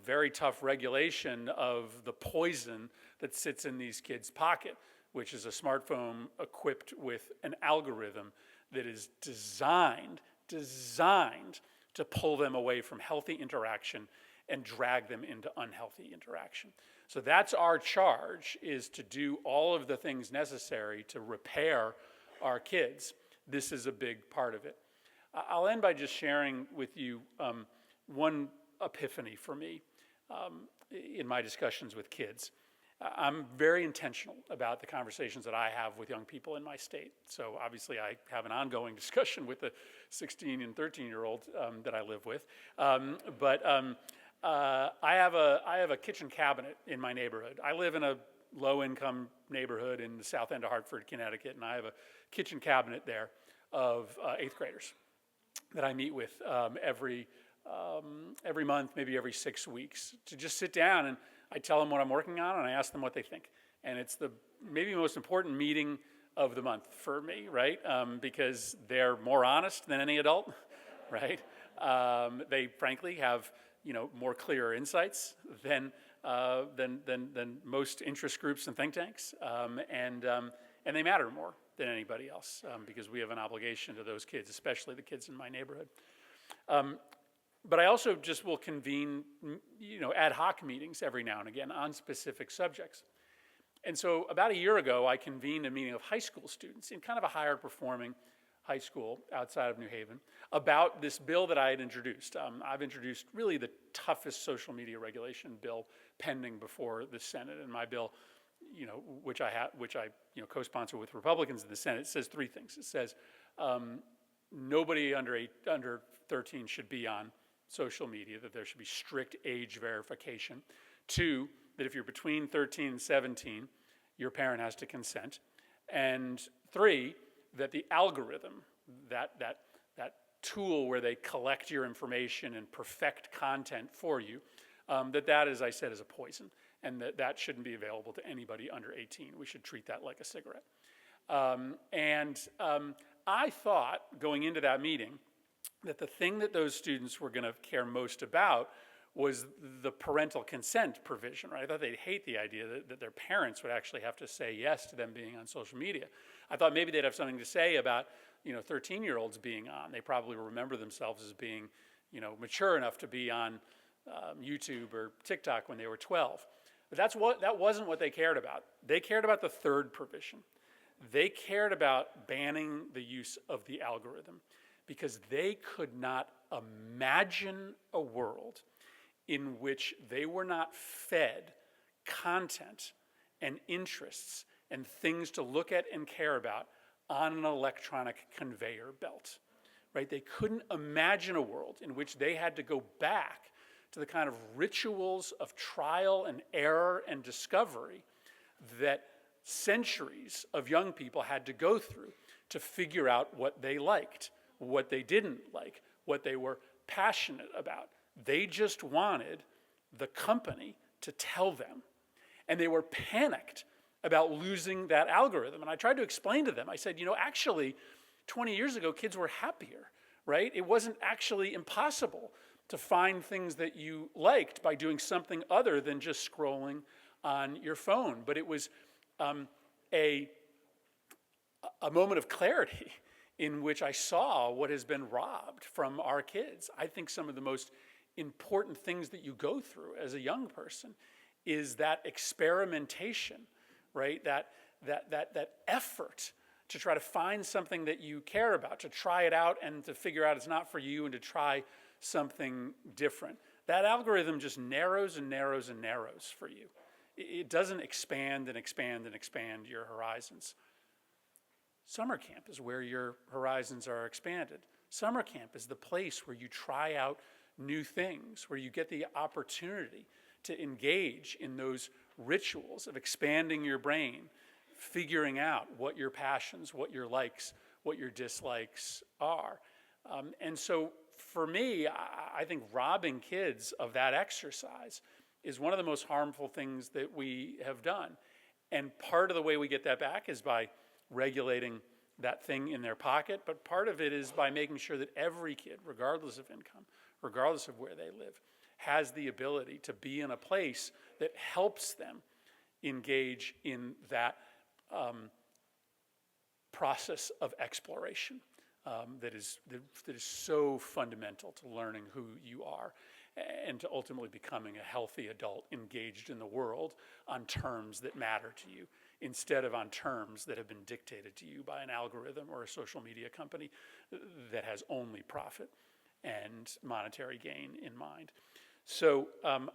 very tough regulation of the poison that sits in these kids' pocket, which is a smartphone equipped with an algorithm that is designed to pull them away from healthy interaction and drag them into unhealthy interaction. So that's our charge, is to do all of the things necessary to repair our kids. This is a big part of it. I'll end by just sharing with you one epiphany for me in my discussions with kids. I'm very intentional about the conversations that I have with young people in my state. So obviously I have an ongoing discussion with the 16 and 13-year-old that I live with. But I have a kitchen cabinet in my neighborhood. I live in a low-income neighborhood in the south end of Hartford, Connecticut, and I have a kitchen cabinet there of 8th graders that I meet with every month, maybe every 6 weeks, to just sit down and I tell them what I'm working on and I ask them what they think. And it's the maybe most important meeting of the month for me, right? Because they're more honest than any adult, right? They frankly have more clearer insights than most interest groups and think tanks, and they matter more than anybody else because we have an obligation to those kids, especially the kids in my neighborhood. But I also just will convene, ad hoc meetings every now and again on specific subjects. And so about a year ago, I convened a meeting of high school students in kind of a higher performing high school outside of New Haven about this bill that I had introduced. I've introduced really the toughest social media regulation bill pending before the Senate, and my bill, which I co-sponsor with Republicans in the Senate, says 3 things. It says nobody under 13 should be on social media, that there should be strict age verification. 2, that if you're between 13 and 17, your parent has to consent. And 3, that the algorithm, that tool where they collect your information and perfect content for you, that, as I said, is a poison, and that shouldn't be available to anybody under 18. We should treat that like a cigarette. I thought, going into that meeting, that the thing that those students were going to care most about was the parental consent provision, right? I thought they'd hate the idea that their parents would actually have to say yes to them being on social media. I thought maybe they'd have something to say about, 13-year-olds being on. They probably remember themselves as being, mature enough to be on YouTube or TikTok when they were 12. But that wasn't what they cared about. They cared about the third provision. They cared about banning the use of the algorithm because they could not imagine a world in which they were not fed content and interests and things to look at and care about on an electronic conveyor belt, right? They couldn't imagine a world in which they had to go back to the kind of rituals of trial and error and discovery that centuries of young people had to go through to figure out what they liked, what they didn't like, what they were passionate about. They just wanted the company to tell them. And they were panicked about losing that algorithm. And I tried to explain to them, I said, actually, 20 years ago, kids were happier, right? It wasn't actually impossible to find things that you liked by doing something other than just scrolling on your phone. But it was a moment of clarity in which I saw what has been robbed from our kids. I think some of the most important things that you go through as a young person is that experimentation, right? That effort to try to find something that you care about, to try it out and to figure out it's not for you and to try something different. That algorithm just narrows and narrows and narrows for you. It doesn't expand and expand and expand your horizons. Summer camp is where your horizons are expanded. Summer camp is the place where you try out new things, where you get the opportunity to engage in those rituals of expanding your brain, figuring out what your passions, what your likes, what your dislikes are. And so for me, I think robbing kids of that exercise is one of the most harmful things that we have done. And part of the way we get that back is by regulating that thing in their pocket, but part of it is by making sure that every kid, regardless of income, regardless of where they live, has the ability to be in a place that helps them engage in that process of exploration that is so fundamental to learning who you are and to ultimately becoming a healthy adult engaged in the world on terms that matter to you, instead of on terms that have been dictated to you by an algorithm or a social media company that has only profit and monetary gain in mind. So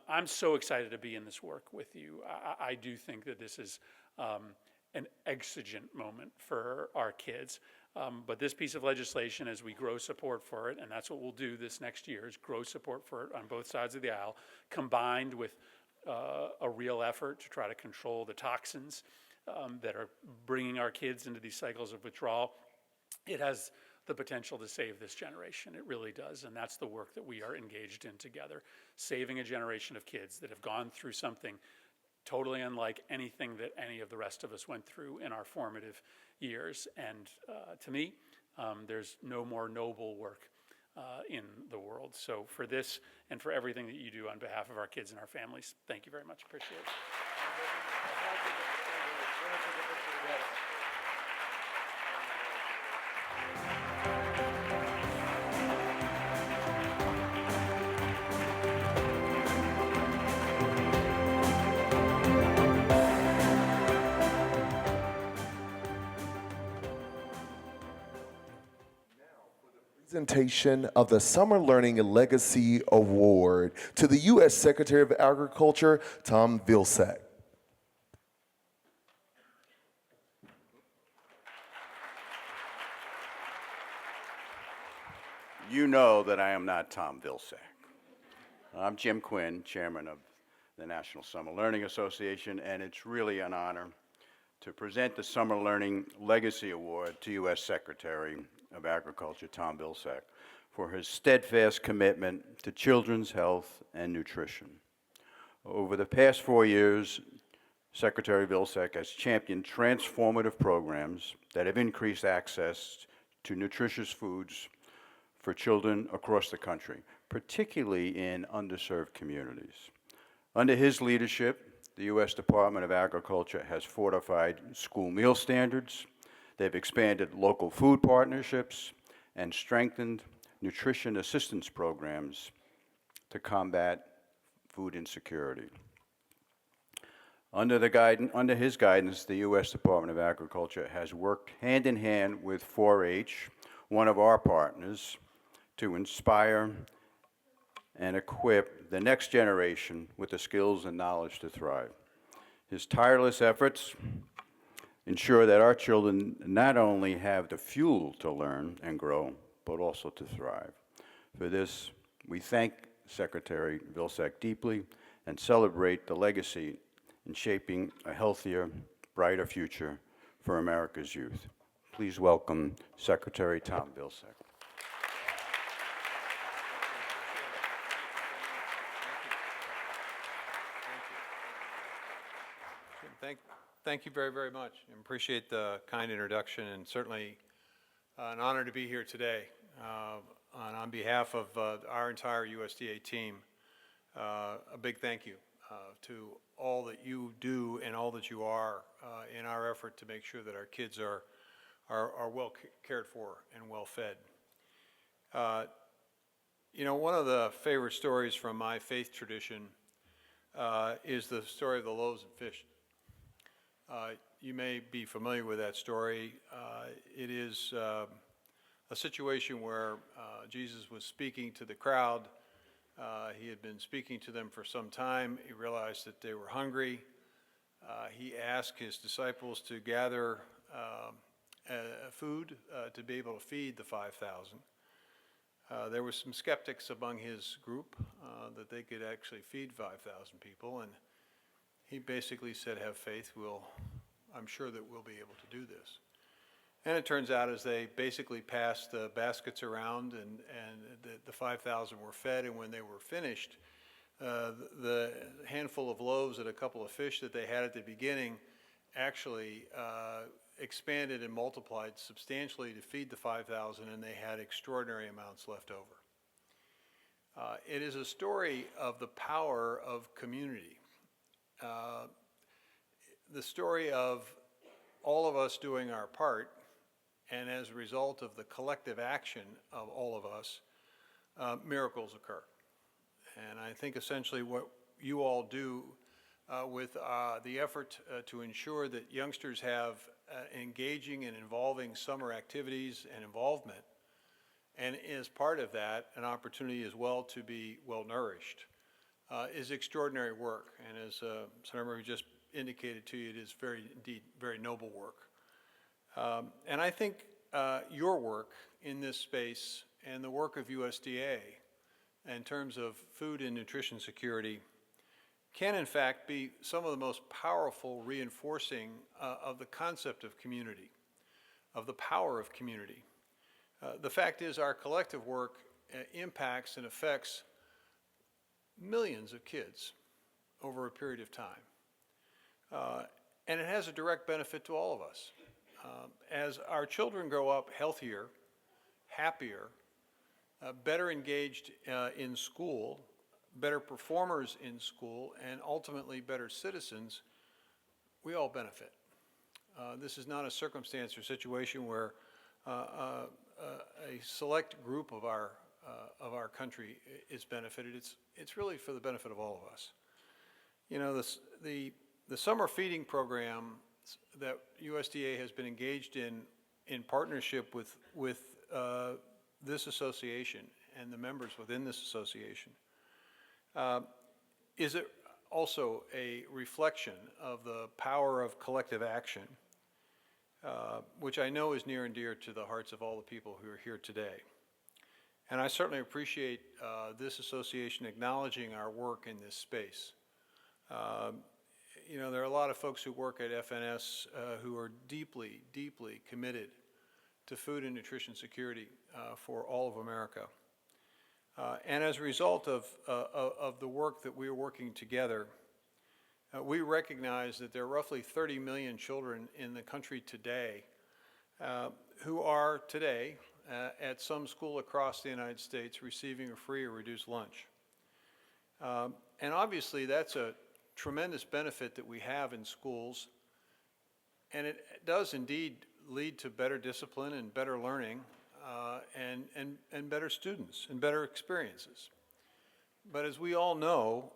I'm so excited to be in this work with you. I do think that this is an exigent moment for our kids. But this piece of legislation, as we grow support for it, and that's what we'll do this next year, is grow support for it on both sides of the aisle, combined with a real effort to try to control the toxins that are bringing our kids into these cycles of withdrawal. It has the potential to save this generation. It really does, and that's the work that we are engaged in together, saving a generation of kids that have gone through something totally unlike anything that any of the rest of us went through in our formative years. And to me, there's no more noble work in the world. So for this and for everything that you do on behalf of our kids and our families, thank you very much. Appreciate it. Presentation of the Summer Learning Legacy Award to the U.S. Secretary of Agriculture, Tom Vilsack. You know that I am not Tom Vilsack. I'm Jim Quinn, chairman of the National Summer Learning Association, and it's really an honor to present the Summer Learning Legacy Award to U.S. Secretary of Agriculture, Tom Vilsack, for his steadfast commitment to children's health and nutrition. Over the past 4 years, Secretary Vilsack has championed transformative programs that have increased access to nutritious foods for children across the country, particularly in underserved communities. Under his leadership, the U.S. Department of Agriculture has fortified school meal standards. They've expanded local food partnerships and strengthened nutrition assistance programs to combat food insecurity. Under his guidance, the U.S. Department of Agriculture has worked hand in hand with 4-H, one of our partners, to inspire and equip the next generation with the skills and knowledge to thrive. His tireless efforts ensure that our children not only have the fuel to learn and grow, but also to thrive. For this, we thank Secretary Vilsack deeply and celebrate the legacy in shaping a healthier, brighter future for America's youth. Please welcome Secretary Tom Vilsack. Thank you very, very much. I appreciate the kind introduction, and certainly an honor to be here today. On behalf of our entire USDA team, a big thank you to all that you do and all that you are in our effort to make sure that our kids are well cared for and well fed. You know, one of the favorite stories from my faith tradition is the story of the loaves and fish. You may be familiar with that story. It is a situation where Jesus was speaking to the crowd. He had been speaking to them for some time. He realized that they were hungry. He asked his disciples to gather food to be able to feed the 5,000. There were some skeptics among his group that they could actually feed 5,000 people, and he basically said, have faith, I'm sure that we'll be able to do this. And it turns out as they basically passed the baskets around and the 5,000 were fed, and when they were finished, the handful of loaves and a couple of fish that they had at the beginning actually expanded and multiplied substantially to feed the 5,000, and they had extraordinary amounts left over. It is a story of the power of community. The story of all of us doing our part, and as a result of the collective action of all of us, miracles occur. And I think essentially what you all do with the effort to ensure that youngsters have engaging and involving summer activities and involvement, and as part of that, an opportunity as well to be well nourished, is extraordinary work. And as Senator Murphy just indicated to you, it is indeed very noble work. And I think your work in this space and the work of USDA in terms of food and nutrition security can in fact be some of the most powerful reinforcing of the concept of community, of the power of community. The fact is our collective work impacts and affects millions of kids over a period of time. And it has a direct benefit to all of us. As our children grow up healthier, happier, better engaged in school, better performers in school, and ultimately better citizens, we all benefit. This is not a circumstance or situation where a select group of our country is benefited. It's really for the benefit of all of us. You know, the summer feeding program that USDA has been engaged in partnership with this association and the members within this association is also a reflection of the power of collective action, which I know is near and dear to the hearts of all the people who are here today. And I certainly appreciate this association acknowledging our work in this space. You know, there are a lot of folks who work at FNS who are deeply, deeply committed to food and nutrition security for all of America. And as a result of the work that we are working together, we recognize that there are roughly 30 million children in the country today who are today at some school across the United States receiving a free or reduced lunch. And obviously that's a tremendous benefit that we have in schools, and it does indeed lead to better discipline and better learning and better students and better experiences. But as we all know,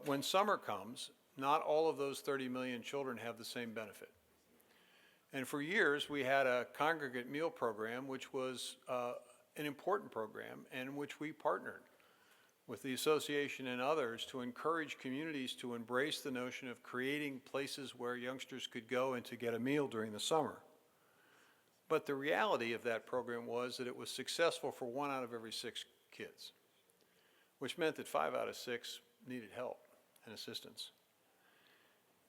when summer comes, not all of those 30 million children have the same benefit. And for years, we had a congregate meal program, which was an important program, and which we partnered with the association and others to encourage communities to embrace the notion of creating places where youngsters could go and to get a meal during the summer. But the reality of that program was that it was successful for 1 out of every 6 kids, which meant that 5 out of 6 needed help and assistance.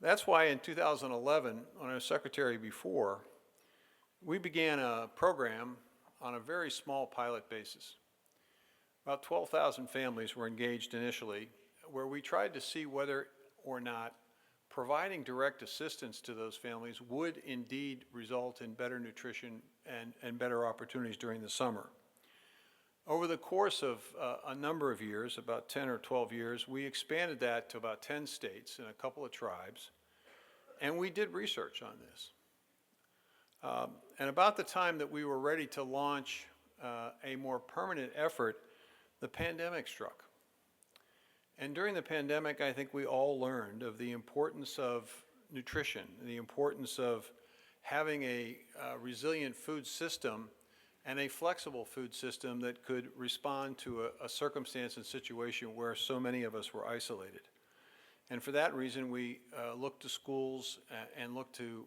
That's why in 2011, when I was secretary before, we began a program on a very small pilot basis. About 12,000 families were engaged initially, where we tried to see whether or not providing direct assistance to those families would indeed result in better nutrition and better opportunities during the summer. Over the course of a number of years, about 10 or 12 years, we expanded that to about 10 states and a couple of tribes, and we did research on this. And about the time that we were ready to launch a more permanent effort, the pandemic struck. And during the pandemic, I think we all learned of the importance of nutrition, the importance of having a resilient food system and a flexible food system that could respond to a circumstance and situation where so many of us were isolated. And for that reason, we looked to schools and looked to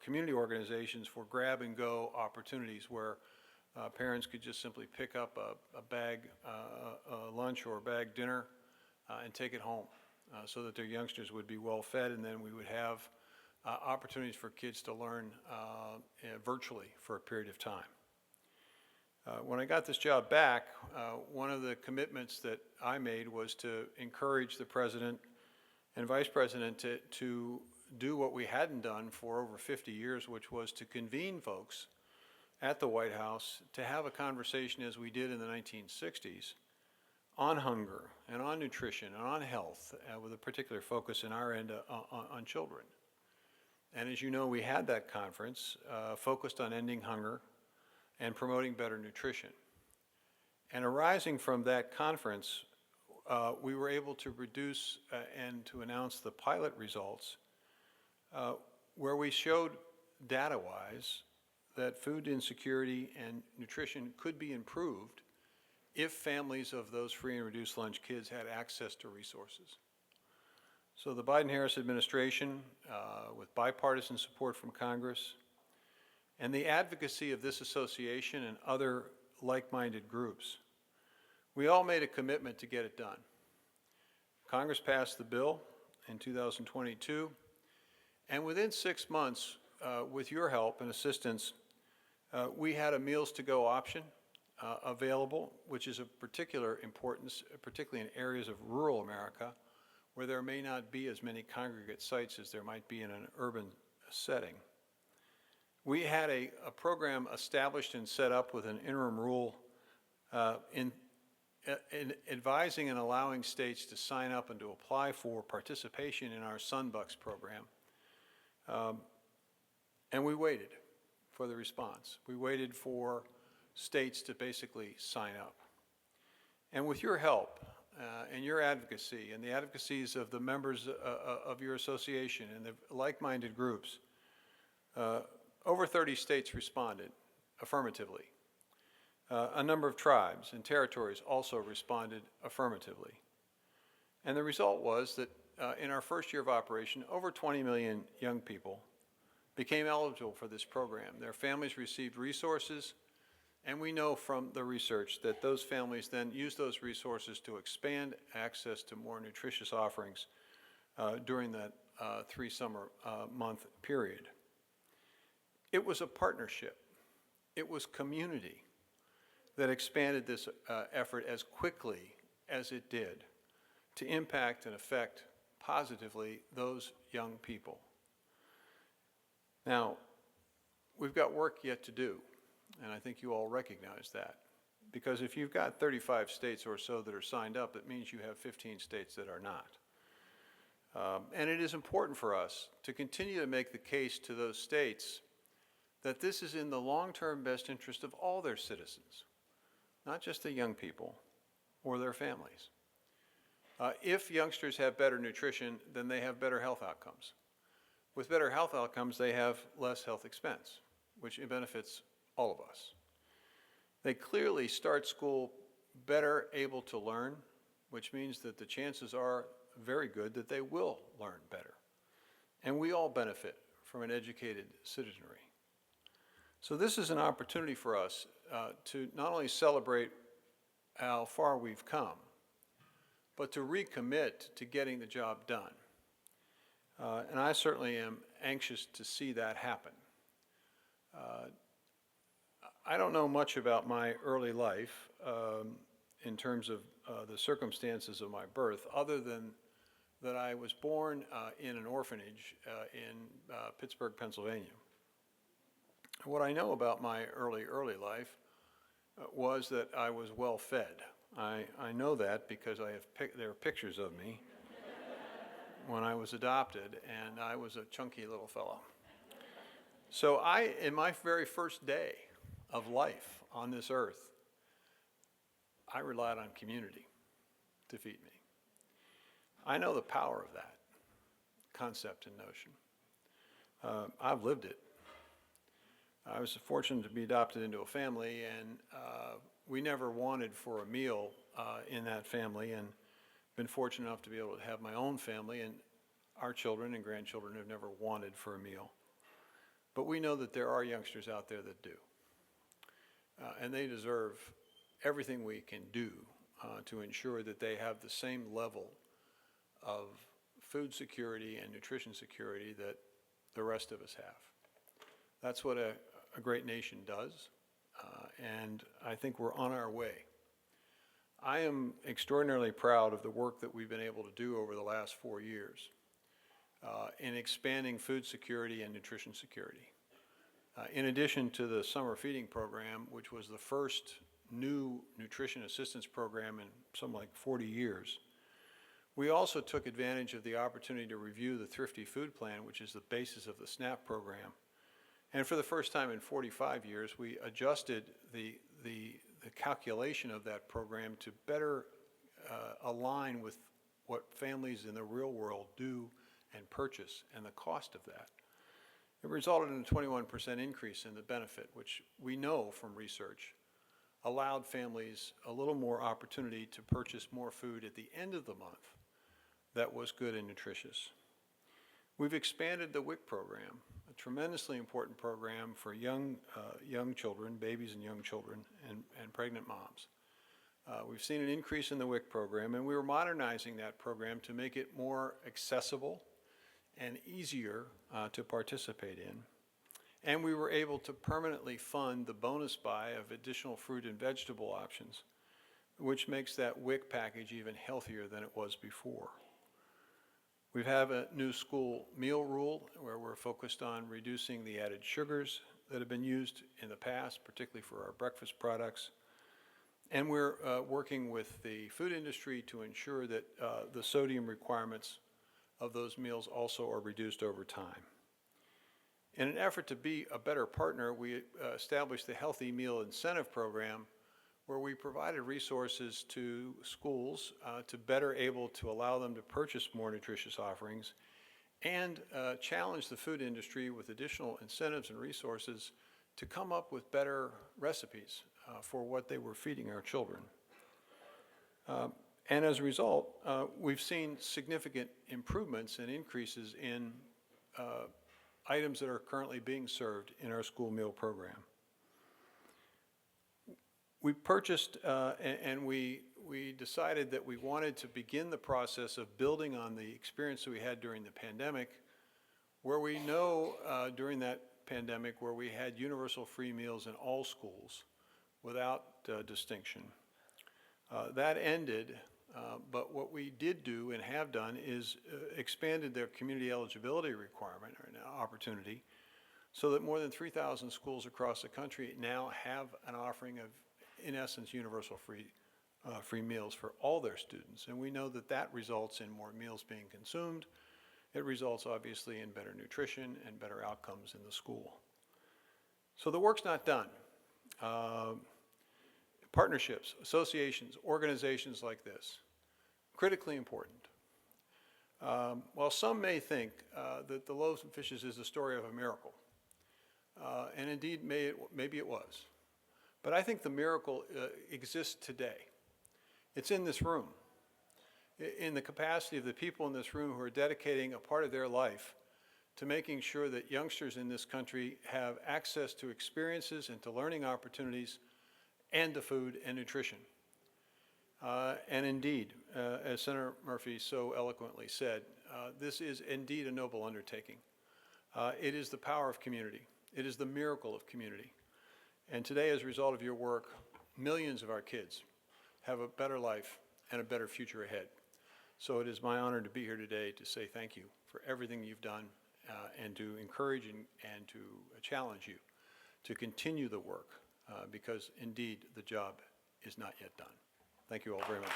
community organizations for grab-and-go opportunities where parents could just simply pick up a bag lunch or a bag dinner and take it home so that their youngsters would be well fed, and then we would have opportunities for kids to learn virtually for a period of time. When I got this job back, one of the commitments that I made was to encourage the president and vice president to do what we hadn't done for over 50 years, which was to convene folks at the White House to have a conversation, as we did in the 1960s, on hunger and on nutrition and on health, with a particular focus in our end on children. And as you know, we had that conference focused on ending hunger and promoting better nutrition. And arising from that conference, we were able to reduce and to announce the pilot results where we showed data-wise that food insecurity and nutrition could be improved if families of those free and reduced lunch kids had access to resources. So the Biden-Harris administration, with bipartisan support from Congress, and the advocacy of this association and other like-minded groups, we all made a commitment to get it done. Congress passed the bill in 2022, and within 6 months, with your help and assistance, we had a Meals to Go option available, which is of particular importance, particularly in areas of rural America, where there may not be as many congregate sites as there might be in an urban setting. We had a program established and set up with an interim rule in advising and allowing states to sign up and to apply for participation in our Sunbucks program. And we waited for the response. We waited for states to basically sign up. And with your help and your advocacy and the advocacies of the members of your association and the like-minded groups, over 30 states responded affirmatively. A number of tribes and territories also responded affirmatively. And the result was that in our first year of operation, over 20 million young people became eligible for this program. Their families received resources, and we know from the research that those families then use those resources to expand access to more nutritious offerings during that 3 summer month period. It was a partnership. It was community that expanded this effort as quickly as it did to impact and affect positively those young people. Now, we've got work yet to do. And I think you all recognize that. Because if you've got 35 states or so that are signed up, it means you have 15 states that are not. And it is important for us to continue to make the case to those states that this is in the long-term best interest of all their citizens, not just the young people or their families. If youngsters have better nutrition, then they have better health outcomes. With better health outcomes, they have less health expense, which benefits all of us. They clearly start school better able to learn, which means that the chances are very good that they will learn better. And we all benefit from an educated citizenry. So this is an opportunity for us to not only celebrate how far we've come, but to recommit to getting the job done. And I certainly am anxious to see that happen. I don't know much about my early life in terms of the circumstances of my birth, other than that I was born in an orphanage in Pittsburgh, Pennsylvania. What I know about my early life was that I was well fed. I know that because there are pictures of me when I was adopted, and I was a chunky little fellow. So in my very first day of life on this earth, I relied on community to feed me. I know the power of that concept and notion. I've lived it. I was fortunate to be adopted into a family, and we never wanted for a meal in that family, and been fortunate enough to be able to have my own family, and our children and grandchildren have never wanted for a meal. But we know that there are youngsters out there that do. And they deserve everything we can do to ensure that they have the same level of food security and nutrition security that the rest of us have. That's what a great nation does, and I think we're on our way. I am extraordinarily proud of the work that we've been able to do over the last 4 years in expanding food security and nutrition security. In addition to the summer feeding program, which was the first new nutrition assistance program in something like 40 years, we also took advantage of the opportunity to review the Thrifty Food Plan, which is the basis of the SNAP program. And for the first time in 45 years, we adjusted the calculation of that program to better align with what families in the real world do and purchase and the cost of that. It resulted in a 21% increase in the benefit, which we know from research allowed families a little more opportunity to purchase more food at the end of the month that was good and nutritious. We've expanded the WIC program, a tremendously important program for young children, babies and young children, and pregnant moms. We've seen an increase in the WIC program, and we were modernizing that program to make it more accessible and easier to participate in. And we were able to permanently fund the bonus buy of additional fruit and vegetable options, which makes that WIC package even healthier than it was before. We have a new school meal rule where we're focused on reducing the added sugars that have been used in the past, particularly for our breakfast products. And we're working with the food industry to ensure that the sodium requirements of those meals also are reduced over time. In an effort to be a better partner, we established the Healthy Meal Incentive Program, where we provided resources to schools to better able to allow them to purchase more nutritious offerings, and challenge the food industry with additional incentives and resources to come up with better recipes for what they were feeding our children. And as a result, we've seen significant improvements and increases in items that are currently being served in our school meal program. We purchased and we decided that we wanted to begin the process of building on the experience that we had during the pandemic, where we know during that pandemic where we had universal free meals in all schools without distinction. That ended, but what we did do and have done is expanded their community eligibility requirement or opportunity so that more than 3,000 schools across the country now have an offering of, in essence, universal free meals for all their students. And we know that that results in more meals being consumed. It results, obviously, in better nutrition and better outcomes in the school. So the work's not done. Partnerships, associations, organizations like this, critically important. While some may think that the loaves and fishes is the story of a miracle, and indeed maybe it was, but I think the miracle exists today. It's in this room, in the capacity of the people in this room who are dedicating a part of their life to making sure that youngsters in this country have access to experiences and to learning opportunities and to food and nutrition. And indeed, as Senator Murphy so eloquently said, this is indeed a noble undertaking. It is the power of community. It is the miracle of community. And today, as a result of your work, millions of our kids have a better life and a better future ahead. So it is my honor to be here today to say thank you for everything you've done and to encourage and to challenge you to continue the work because indeed the job is not yet done. Thank you all very much.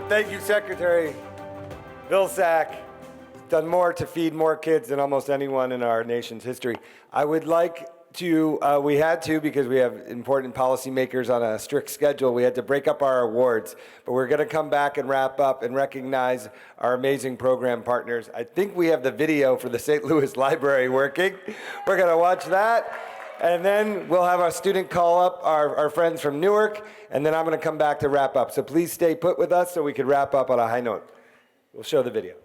Thank you, Secretary Vilsack. Done more to feed more kids than almost anyone in our nation's history. I would like to, we had to, because we have important policymakers on a strict schedule, we had to break up our awards, but we're gonna come back and wrap up and recognize our amazing program partners. I think we have the video for the St. Louis Library working. We're gonna watch that. And then we'll have our student call up our friends from Newark, and then I'm gonna come back to wrap up. So please stay put with us so we can wrap up on a high note. We'll show the video.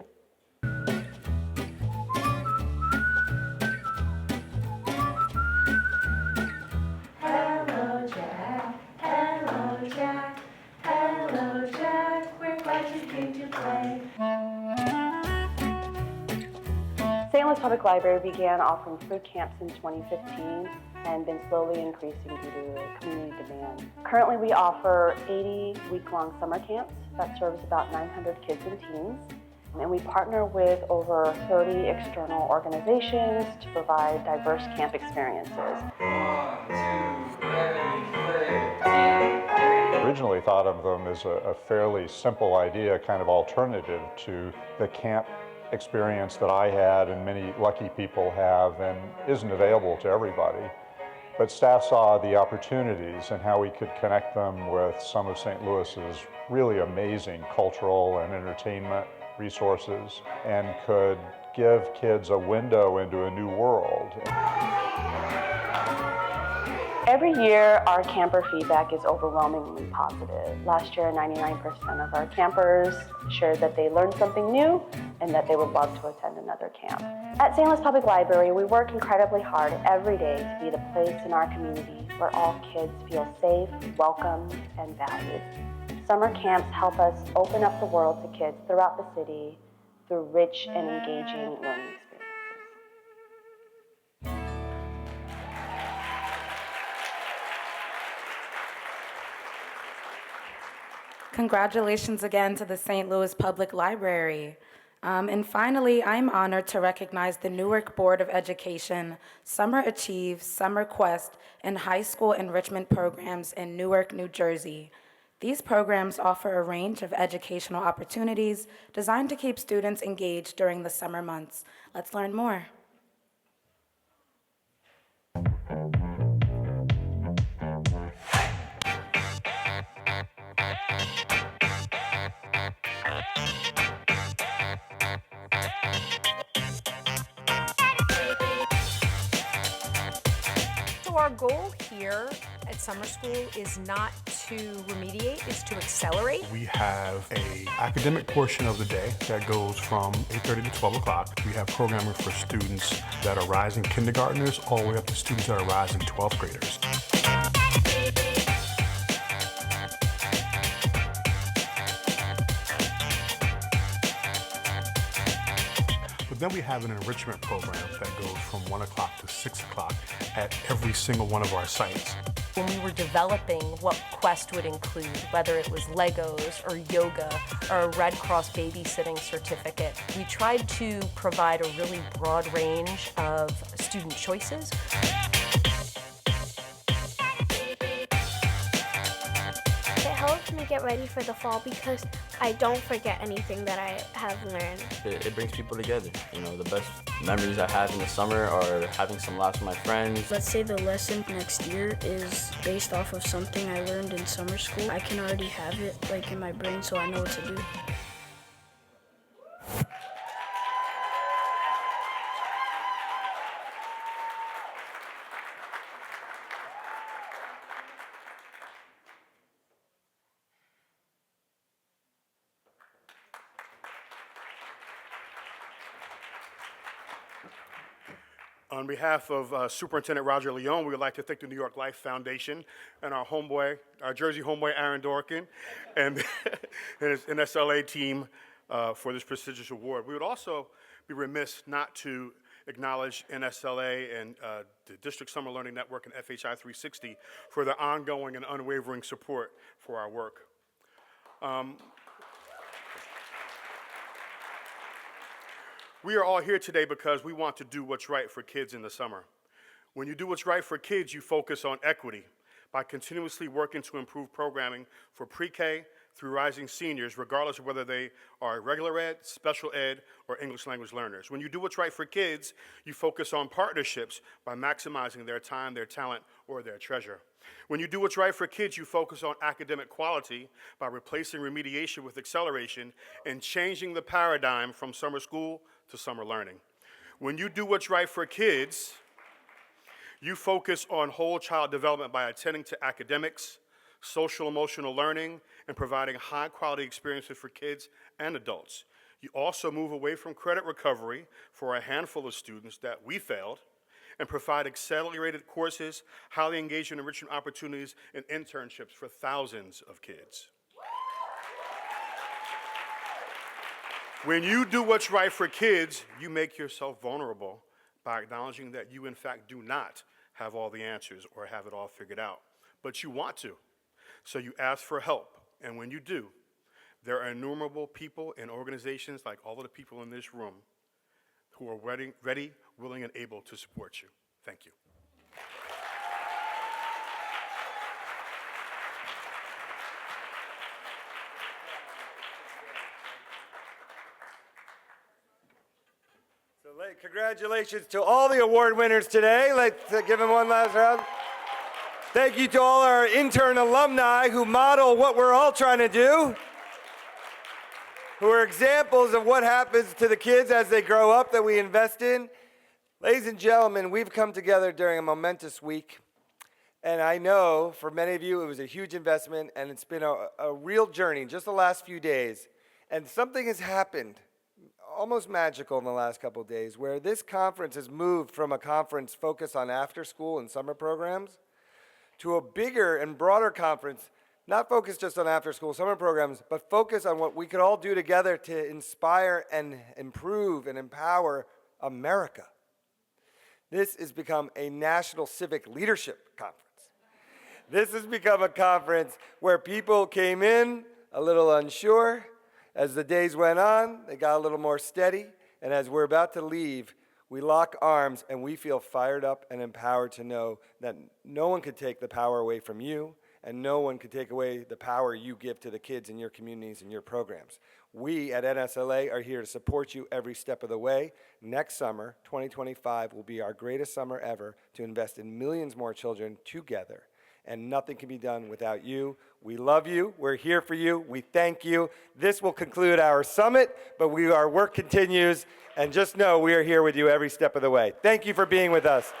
Hello, Jack. Hello, Jack. Hello, Jack. We're glad you came to play. St. Louis Public Library began offering food camps in 2015 and been slowly increasing due to community demand. Currently, we offer 80 week-long summer camps that serves about 900 kids and teens. And we partner with over 30 external organizations to provide diverse camp experiences. 1, 2, ready, play. Originally thought of them as a fairly simple idea, kind of alternative to the camp experience that I had and many lucky people have and isn't available to everybody. But staff saw the opportunities and how we could connect them with some of St. Louis's really amazing cultural and entertainment resources and could give kids a window into a new world. Every year, our camper feedback is overwhelmingly positive. Last year, 99% of our campers shared that they learned something new and that they would love to attend another camp. At St. Louis Public Library, we work incredibly hard every day to be the place in our community where all kids feel safe, welcomed, and valued. Summer camps help us open up the world to kids throughout the city through rich and engaging learning experiences. Congratulations again to the St. Louis Public Library. And finally, I'm honored to recognize the Newark Board of Education Summer Achieve, Summer Quest, and High School Enrichment Programs in Newark, New Jersey. These programs offer a range of educational opportunities designed to keep students engaged during the summer months. Let's learn more. So our goal here at summer school is not to remediate, it's to accelerate. We have an academic portion of the day that goes from 8:30 to 12 o'clock. We have programming for students that are rising kindergartners all the way up to students that are rising 12th graders. But then we have an enrichment program that goes from 1 o'clock to 6 o'clock at every single one of our sites. When we were developing what Quest would include, whether it was Legos or yoga or a Red Cross babysitting certificate, we tried to provide a really broad range of student choices. It helps me get ready for the fall because I don't forget anything that I have learned. It brings people together. You know, the best memories I have in the summer are having some laughs with my friends. Let's say the lesson next year is based off of something I learned in summer school. I can already have it like in my brain so I know what to do. On behalf of Superintendent Roger Leone, we would like to thank the New York Life Foundation and our homeboy, our Jersey homeboy, Aaron Dorkin, and his NSLA team for this prestigious award. We would also be remiss not to acknowledge NSLA and the District Summer Learning Network and FHI 360 for their ongoing and unwavering support for our work. We are all here today because we want to do what's right for kids in the summer. When you do what's right for kids, you focus on equity by continuously working to improve programming for pre-K through rising seniors, regardless of whether they are regular ed, special ed, or English language learners. When you do what's right for kids, you focus on partnerships by maximizing their time, their talent, or their treasure. When you do what's right for kids, you focus on academic quality by replacing remediation with acceleration and changing the paradigm from summer school to summer learning. When you do what's right for kids, you focus on whole child development by attending to academics, social emotional learning, and providing high quality experiences for kids and adults. You also move away from credit recovery for a handful of students that we failed and provide accelerated courses, highly engaged in enrichment opportunities, and internships for thousands of kids. When you do what's right for kids, you make yourself vulnerable by acknowledging that you, in fact, do not have all the answers or have it all figured out, but you want to. So you ask for help, and when you do, there are innumerable people and organizations like all of the people in this room who are ready, willing, and able to support you. Thank you. So, congratulations to all the award winners today. Let's give them one last round. Thank you to all our intern alumni who model what we're all trying to do, who are examples of what happens to the kids as they grow up that we invest in. Ladies and gentlemen, we've come together during a momentous week, and I know for many of you it was a huge investment, and it's been a real journey just the last few days. And something has happened, almost magical in the last couple of days, where this conference has moved from a conference focused on after school and summer programs to a bigger and broader conference, not focused just on after school summer programs, but focused on what we could all do together to inspire and improve and empower America. This has become a national civic leadership conference. This has become a conference where people came in a little unsure. As the days went on, they got a little more steady, and as we're about to leave, we lock arms and we feel fired up and empowered to know that no one could take the power away from you, and no one could take away the power you give to the kids in your communities and your programs. We at NSLA are here to support you every step of the way. Next summer, 2025, will be our greatest summer ever to invest in millions more children together, and nothing can be done without you. We love you. We're here for you. We thank you. This will conclude our summit, but our work continues, and just know we are here with you every step of the way. Thank you for being with us.